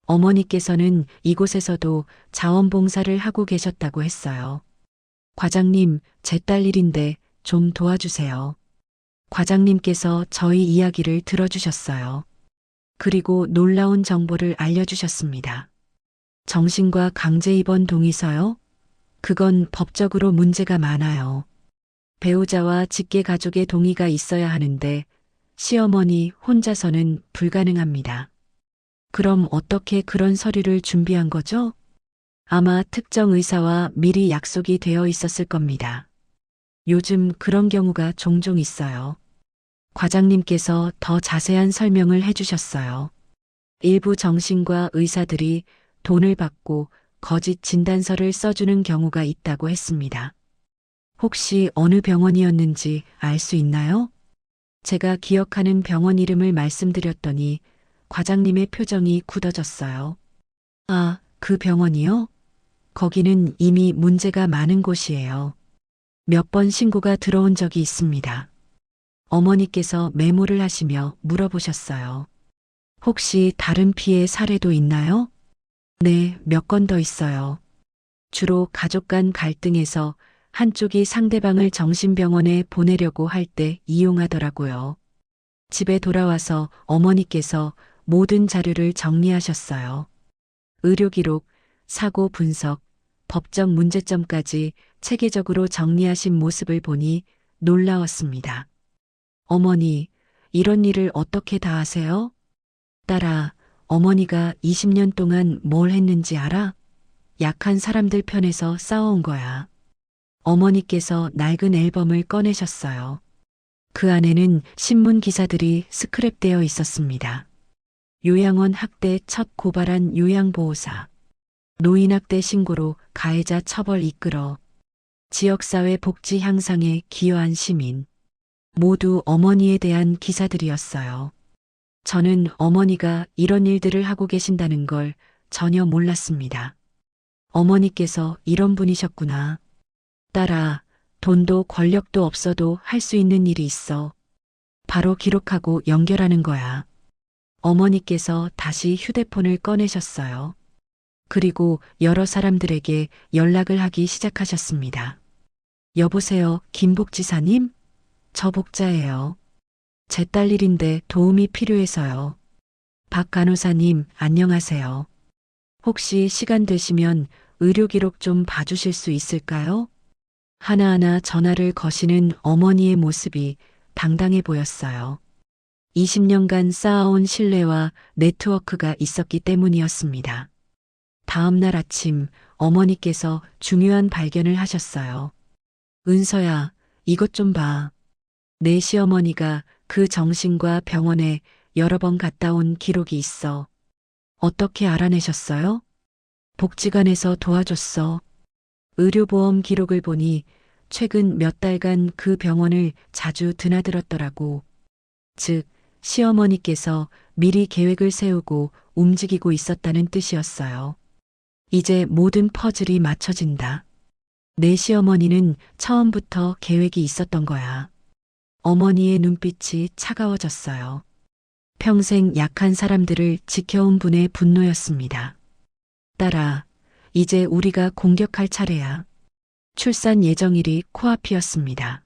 어머니께서는 이곳에서도 자원봉사를 하고 계셨다고 했어요. 과장님, 제 딸 일인데 좀 도와주세요. 과장님께서 저희 이야기를 들어주셨어요. 그리고 놀라운 정보를 알려주셨습니다. 정신과 강제 입원 동의서요? 그건 법적으로 문제가 많아요. 배우자와 직계 가족의 동의가 있어야 하는데 시어머니 혼자서는 불가능합니다. 그럼 어떻게 그런 서류를 준비한 거죠? 아마 특정 의사와 미리 약속이 되어 있었을 겁니다. 요즘 그런 경우가 종종 있어요. 과장님께서 더 자세한 설명을 해주셨어요. 일부 정신과 의사들이 돈을 받고 거짓 진단서를 써주는 경우가 있다고 했습니다. 혹시 어느 병원이었는지 알 수 있나요? 제가 기억하는 병원 이름을 말씀드렸더니 과장님의 표정이 굳어졌어요. 아, 그 병원이요? 거기는 이미 문제가 많은 곳이에요. 몇 번 신고가 들어온 적이 있습니다. 어머니께서 메모를 하시며 물어보셨어요. 혹시 다른 피해 사례도 있나요? 네, 몇 건 더 있어요. 주로 가족 간 갈등에서 한쪽이 상대방을 정신병원에 보내려고 할 때 이용하더라고요. 집에 돌아와서 어머니께서 모든 자료를 정리하셨어요. 의료 기록, 사고 분석, 법적 문제점까지 체계적으로 정리하신 모습을 보니 놀라웠습니다. 어머니, 이런 일을 어떻게 다 하세요? 딸아, 어머니가 20년 동안 뭘 했는지 알아? 약한 사람들 편에서 싸워온 거야. 어머니께서 낡은 앨범을 꺼내셨어요. 그 안에는 신문 기사들이 스크랩되어 있었습니다. 요양원 학대 첫 고발한 요양보호사, 노인학대 신고로 가해자 처벌 이끌어, 지역사회 복지 향상에 기여한 시민, 모두 어머니에 대한 기사들이었어요. 저는 어머니가 이런 일들을 하고 계신다는 걸 전혀 몰랐습니다. 어머니께서 이런 분이셨구나. 딸아, 돈도 권력도 없어도 할 수 있는 일이 있어. 바로 기록하고 연결하는 거야. 어머니께서 다시 휴대폰을 꺼내셨어요. 그리고 여러 사람들에게 연락을 하기 시작하셨습니다. 여보세요, 김복지사님? 저 복자예요. 제 딸 일인데 도움이 필요해서요. 박 간호사님, 안녕하세요. 혹시 시간 되시면 의료 기록 좀 봐주실 수 있을까요? 하나하나 전화를 거시는 어머니의 모습이 당당해 보였어요. 20년간 쌓아온 신뢰와 네트워크가 있었기 때문이었습니다. 다음 날 아침 어머니께서 중요한 발견을 하셨어요. 은서야, 이것 좀 봐. 내 시어머니가 그 정신과 병원에 여러 번 갔다 온 기록이 있어. 어떻게 알아내셨어요? 복지관에서 도와줬어. 의료보험 기록을 보니 최근 몇 달간 그 병원을 자주 드나들었더라고. 즉, 시어머니께서 미리 계획을 세우고 움직이고 있었다는 뜻이었어요. 이제 모든 퍼즐이 맞춰진다. 내 시어머니는 처음부터 계획이 있었던 거야. 어머니의 눈빛이 차가워졌어요. 평생 약한 사람들을 지켜온 분의 분노였습니다. 딸아, 이제 우리가 공격할 차례야. 출산 예정일이 코앞이었습니다.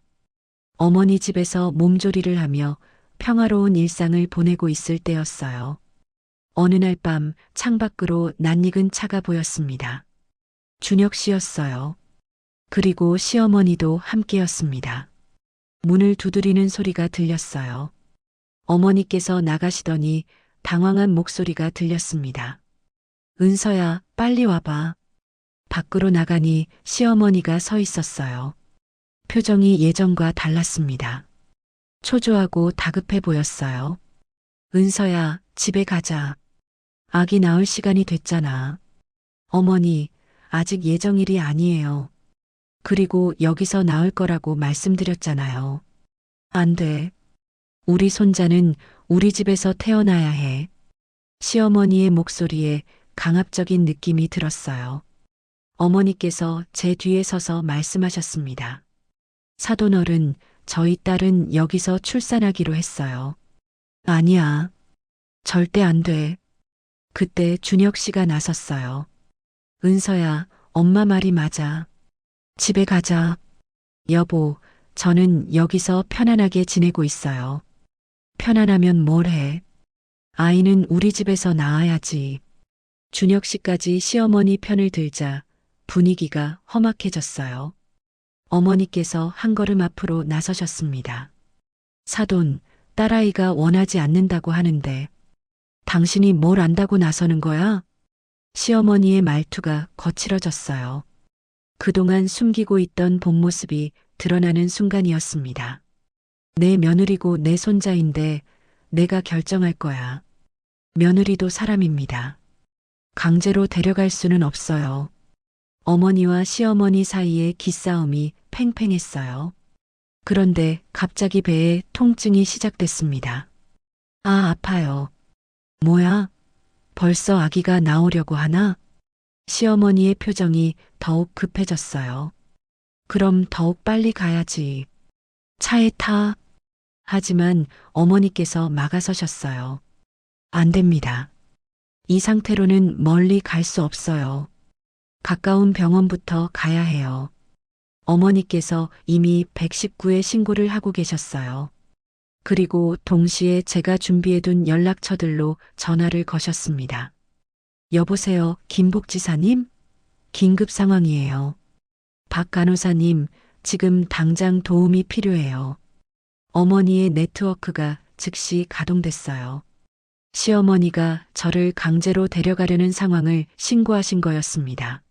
어머니 집에서 몸조리를 하며 평화로운 일상을 보내고 있을 때였어요. 어느 날 밤 창밖으로 낯익은 차가 보였습니다. 준혁 씨였어요. 그리고 시어머니도 함께였습니다. 문을 두드리는 소리가 들렸어요. 어머니께서 나가시더니 당황한 목소리가 들렸습니다. 은서야, 빨리 와봐. 밖으로 나가니 시어머니가 서 있었어요. 표정이 예전과 달랐습니다. 초조하고 다급해 보였어요. 은서야, 집에 가자. 아기 낳을 시간이 됐잖아. 어머니, 아직 예정일이 아니에요. 그리고 여기서 낳을 거라고 말씀드렸잖아요. 안 돼. 우리 손자는 우리 집에서 태어나야 해. 시어머니의 목소리에 강압적인 느낌이 들었어요. 어머니께서 제 뒤에 서서 말씀하셨습니다. 사돈어른, 저희 딸은 여기서 출산하기로 했어요. 아니야. 절대 안 돼. 그때 준혁 씨가 나섰어요. 은서야, 엄마 말이 맞아. 집에 가자. 여보, 저는 여기서 편안하게 지내고 있어요. 편안하면 뭘 해? 아이는 우리 집에서 낳아야지. 준혁 씨까지 시어머니 편을 들자 분위기가 험악해졌어요. 어머니께서 한 걸음 앞으로 나서셨습니다. 사돈, 딸아이가 원하지 않는다고 하는데 당신이 뭘 안다고 나서는 거야? 시어머니의 말투가 거칠어졌어요. 그동안 숨기고 있던 본 모습이 드러나는 순간이었습니다. 내 며느리고 내 손자인데 내가 결정할 거야. 며느리도 사람입니다. 강제로 데려갈 수는 없어요. 어머니와 시어머니 사이에 기싸움이 팽팽했어요. 그런데 갑자기 배에 통증이 시작됐습니다. 아, 아파요. 뭐야? 벌써 아기가 나오려고 하나? 시어머니의 표정이 더욱 급해졌어요. 그럼 더욱 빨리 가야지. 차에 타. 하지만 어머니께서 막아서셨어요. 안 됩니다. 이 상태로는 멀리 갈 수 없어요. 가까운 병원부터 가야 해요. 어머니께서 이미 119에 신고를 하고 계셨어요. 그리고 동시에 제가 준비해둔 연락처들로 전화를 거셨습니다. 여보세요, 김복지사님? 긴급 상황이에요. 박 간호사님, 지금 당장 도움이 필요해요. 어머니의 네트워크가 즉시 가동됐어요. 시어머니가 저를 강제로 데려가려는 상황을 신고하신 거였습니다.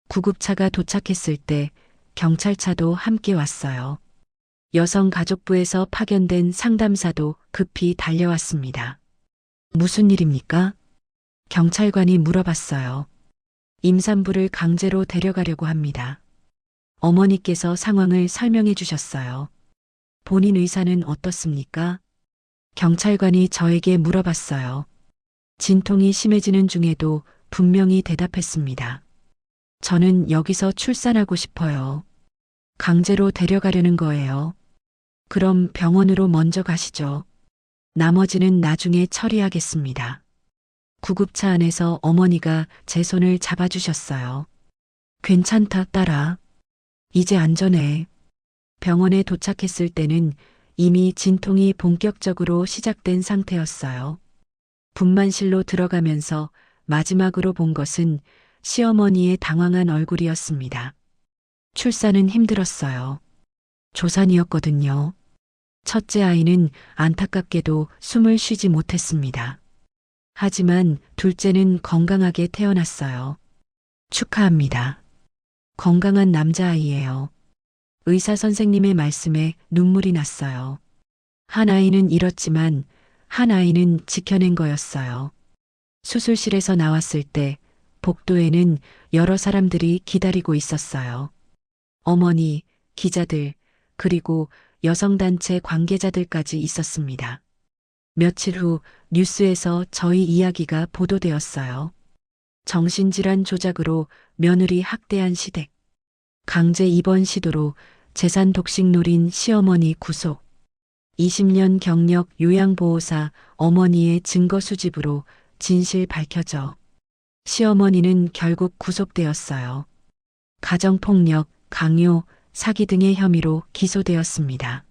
구급차가 도착했을 때 경찰차도 함께 왔어요. 여성가족부에서 파견된 상담사도 급히 달려왔습니다. 무슨 일입니까? 경찰관이 물어봤어요. 임산부를 강제로 데려가려고 합니다. 어머니께서 상황을 설명해 주셨어요. 본인 의사는 어떻습니까? 경찰관이 저에게 물어봤어요. 진통이 심해지는 중에도 분명히 대답했습니다. 저는 여기서 출산하고 싶어요. 강제로 데려가려는 거예요. 그럼 병원으로 먼저 가시죠. 나머지는 나중에 처리하겠습니다. 구급차 안에서 어머니가 제 손을 잡아주셨어요. 괜찮다, 딸아. 이제 안전해. 병원에 도착했을 때는 이미 진통이 본격적으로 시작된 상태였어요. 분만실로 들어가면서 마지막으로 본 것은 시어머니의 당황한 얼굴이었습니다. 출산은 힘들었어요. 조산이었거든요. 첫째 아이는 안타깝게도 숨을 쉬지 못했습니다. 하지만 둘째는 건강하게 태어났어요. 축하합니다. 건강한 남자아이예요. 의사 선생님의 말씀에 눈물이 났어요. 한 아이는 잃었지만 한 아이는 지켜낸 거였어요. 수술실에서 나왔을 때 복도에는 여러 사람들이 기다리고 있었어요. 어머니, 기자들, 그리고 여성단체 관계자들까지 있었습니다. 며칠 후 뉴스에서 저희 이야기가 보도되었어요. 정신질환 조작으로 며느리 학대한 시댁, 강제 입원 시도로 재산 독식 노린 시어머니 구속, 20년 경력 요양보호사 어머니의 증거 수집으로 진실 밝혀져 시어머니는 결국 구속되었어요. 가정폭력, 강요, 사기 등의 혐의로 기소되었습니다.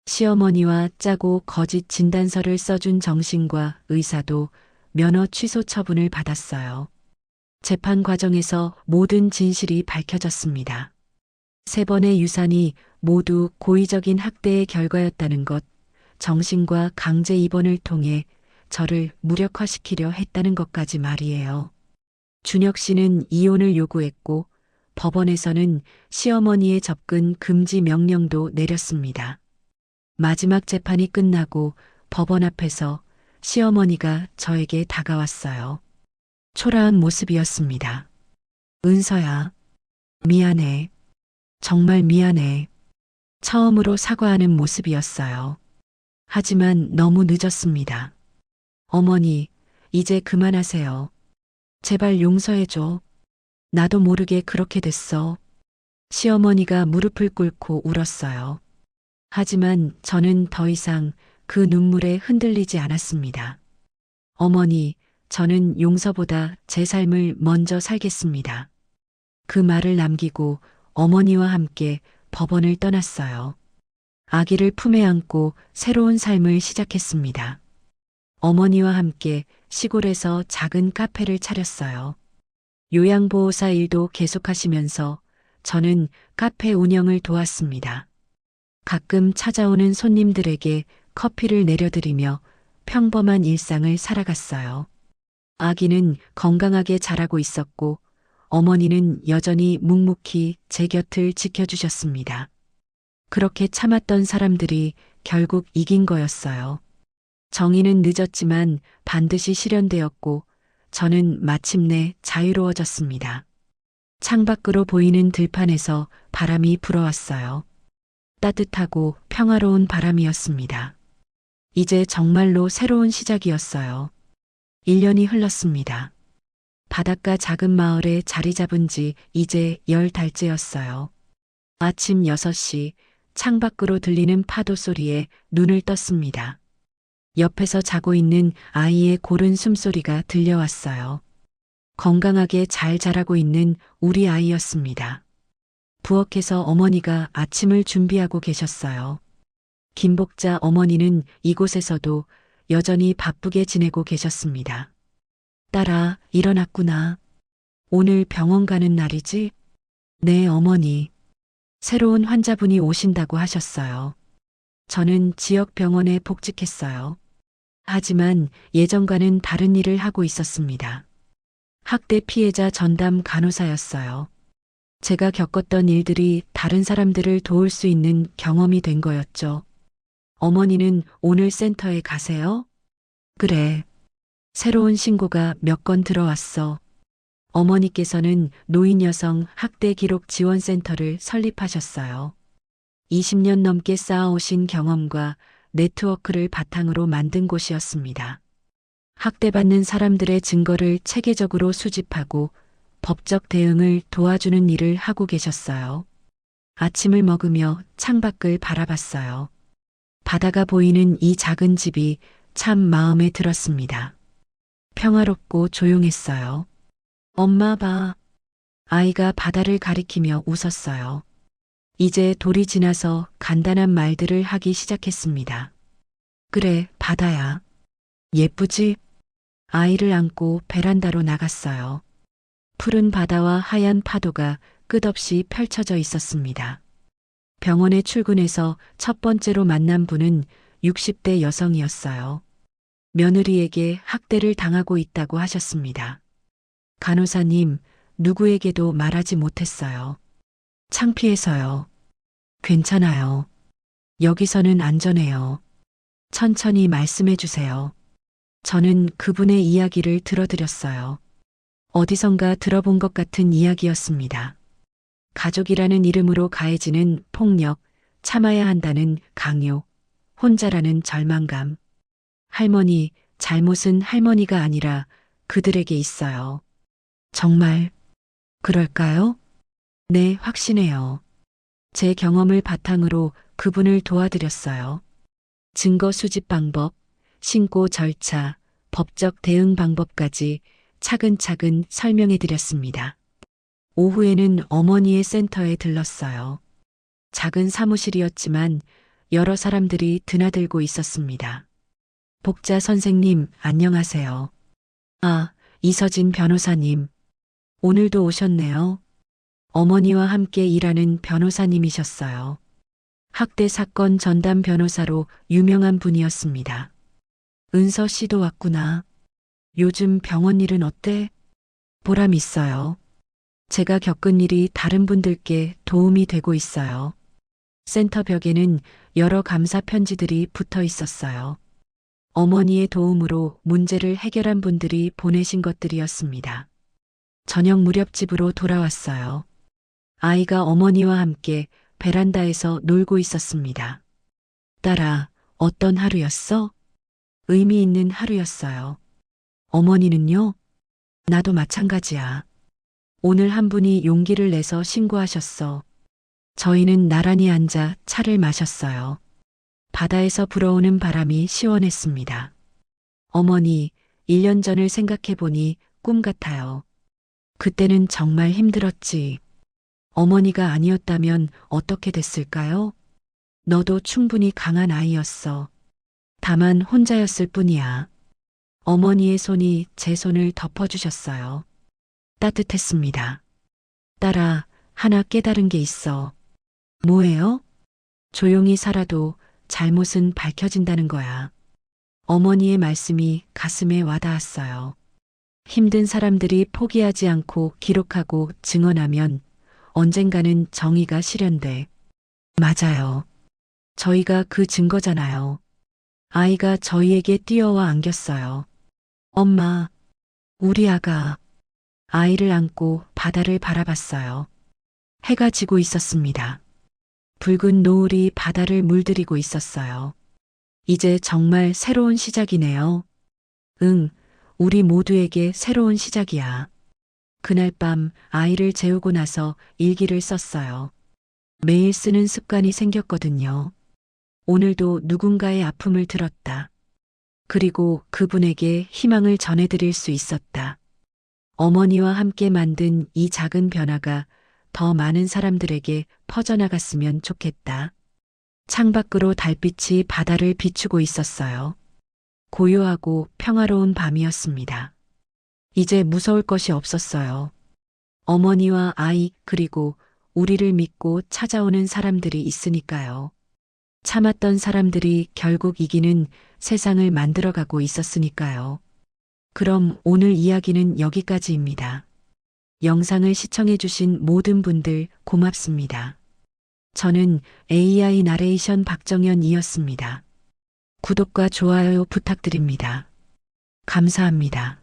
시어머니와 짜고 거짓 진단서를 써준 정신과 의사도 면허 취소 처분을 받았어요. 재판 과정에서 모든 진실이 밝혀졌습니다. 3번의 유산이 모두 고의적인 학대의 결과였다는 것, 정신과 강제 입원을 통해 저를 무력화시키려 했다는 것까지 말이에요. 준혁 씨는 이혼을 요구했고 법원에서는 시어머니의 접근 금지 명령도 내렸습니다. 마지막 재판이 끝나고 법원 앞에서 시어머니가 저에게 다가왔어요. 초라한 모습이었습니다. 은서야, 미안해. 정말 미안해. 처음으로 사과하는 모습이었어요. 하지만 너무 늦었습니다. 어머니, 이제 그만하세요. 제발 용서해줘. 나도 모르게 그렇게 됐어. 시어머니가 무릎을 꿇고 울었어요. 하지만 저는 더 이상 그 눈물에 흔들리지 않았습니다. 어머니, 저는 용서보다 제 삶을 먼저 살겠습니다. 그 말을 남기고 어머니와 함께 법원을 떠났어요. 아기를 품에 안고 새로운 삶을 시작했습니다. 어머니와 함께 시골에서 작은 카페를 차렸어요. 요양보호사 일도 계속하시면서 저는 카페 운영을 도왔습니다. 가끔 찾아오는 손님들에게 커피를 내려드리며 평범한 일상을 살아갔어요. 아기는 건강하게 자라고 있었고 어머니는 여전히 묵묵히 제 곁을 지켜주셨습니다. 그렇게 참았던 사람들이 결국 이긴 거였어요. 정의는 늦었지만 반드시 실현되었고 저는 마침내 자유로워졌습니다. 창밖으로 보이는 들판에서 바람이 불어왔어요. 따뜻하고 평화로운 바람이었습니다. 이제 정말로 새로운 시작이었어요. 1년이 흘렀습니다. 바닷가 작은 마을에 자리 잡은 지 이제 10달째였어요. 아침 6시 창밖으로 들리는 파도 소리에 눈을 떴습니다. 옆에서 자고 있는 아이의 고른 숨소리가 들려왔어요. 건강하게 잘 자라고 있는 우리 아이였습니다. 부엌에서 어머니가 아침을 준비하고 계셨어요. 김복자 어머니는 이곳에서도 여전히 바쁘게 지내고 계셨습니다. 딸아, 일어났구나. 오늘 병원 가는 날이지? 네, 어머니. 새로운 환자분이 오신다고 하셨어요. 저는 지역 병원에 복직했어요. 하지만 예전과는 다른 일을 하고 있었습니다. 학대 피해자 전담 간호사였어요. 제가 겪었던 일들이 다른 사람들을 도울 수 있는 경험이 된 거였죠. 어머니는 오늘 센터에 가세요? 그래. 새로운 신고가 몇 건 들어왔어. 어머니께서는 노인 여성 학대 기록 지원센터를 설립하셨어요. 20년 넘게 쌓아오신 경험과 네트워크를 바탕으로 만든 곳이었습니다. 학대받는 사람들의 증거를 체계적으로 수집하고 법적 대응을 도와주는 일을 하고 계셨어요. 아침을 먹으며 창밖을 바라봤어요. 바다가 보이는 이 작은 집이 참 마음에 들었습니다. 평화롭고 조용했어요. 엄마 봐. 아이가 바다를 가리키며 웃었어요. 이제 돌이 지나서 간단한 말들을 하기 시작했습니다. 그래, 바다야. 예쁘지? 아이를 안고 베란다로 나갔어요. 푸른 바다와 하얀 파도가 끝없이 펼쳐져 있었습니다. 병원에 출근해서 첫 번째로 만난 분은 60대 여성이었어요. 며느리에게 학대를 당하고 있다고 하셨습니다. 간호사님, 누구에게도 말하지 못했어요. 창피해서요. 괜찮아요. 여기서는 안전해요. 천천히 말씀해 주세요. 저는 그분의 이야기를 들어드렸어요. 어디선가 들어본 것 같은 이야기였습니다. 가족이라는 이름으로 가해지는 폭력, 참아야 한다는 강요, 혼자라는 절망감. 할머니, 잘못은 할머니가 아니라 그들에게 있어요. 정말 그럴까요? 네, 확신해요. 제 경험을 바탕으로 그분을 도와드렸어요. 증거 수집 방법, 신고 절차, 법적 대응 방법까지 차근차근 설명해 드렸습니다. 오후에는 어머니의 센터에 들렀어요. 작은 사무실이었지만 여러 사람들이 드나들고 있었습니다. 복자 선생님, 안녕하세요. 아, 이서진 변호사님. 오늘도 오셨네요. 어머니와 함께 일하는 변호사님이셨어요. 학대 사건 전담 변호사로 유명한 분이었습니다. 은서 씨도 왔구나. 요즘 병원 일은 어때? 보람 있어요. 제가 겪은 일이 다른 분들께 도움이 되고 있어요. 센터 벽에는 여러 감사 편지들이 붙어 있었어요. 어머니의 도움으로 문제를 해결한 분들이 보내신 것들이었습니다. 저녁 무렵 집으로 돌아왔어요. 아이가 어머니와 함께 베란다에서 놀고 있었습니다. 딸아, 어떤 하루였어? 의미 있는 하루였어요. 어머니는요? 나도 마찬가지야. 오늘 한 분이 용기를 내서 신고하셨어. 저희는 나란히 앉아 차를 마셨어요. 바다에서 불어오는 바람이 시원했습니다. 어머니, 1년 전을 생각해보니 꿈 같아요. 그때는 정말 힘들었지. 어머니가 아니었다면 어떻게 됐을까요? 너도 충분히 강한 아이였어. 다만 혼자였을 뿐이야. 어머니의 손이 제 손을 덮어주셨어요. 따뜻했습니다. 딸아, 하나 깨달은 게 있어. 뭐예요? 조용히 살아도 잘못은 밝혀진다는 거야. 어머니의 말씀이 가슴에 와닿았어요. 힘든 사람들이 포기하지 않고 기록하고 증언하면 언젠가는 정의가 실현돼. 맞아요. 저희가 그 증거잖아요. 아이가 저희에게 뛰어와 안겼어요. 엄마, 우리 아가. 아이를 안고 바다를 바라봤어요. 해가 지고 있었습니다. 붉은 노을이 바다를 물들이고 있었어요. 이제 정말 새로운 시작이네요. 응, 우리 모두에게 새로운 시작이야. 그날 밤 아이를 재우고 나서 일기를 썼어요. 매일 쓰는 습관이 생겼거든요. 오늘도 누군가의 아픔을 들었다. 그리고 그분에게 희망을 전해드릴 수 있었다. 어머니와 함께 만든 이 작은 변화가 더 많은 사람들에게 퍼져나갔으면 좋겠다. 창밖으로 달빛이 바다를 비추고 있었어요. 고요하고 평화로운 밤이었습니다. 이제 무서울 것이 없었어요. 어머니와 아이 그리고 우리를 믿고 찾아오는 사람들이 있으니까요. 참았던 사람들이 결국 이기는 세상을 만들어가고 있었으니까요. 그럼 오늘 이야기는 여기까지입니다. 영상을 시청해주신 모든 분들 고맙습니다. 저는 AI 나레이션 박정현이었습니다. 구독과 좋아요 부탁드립니다. 감사합니다.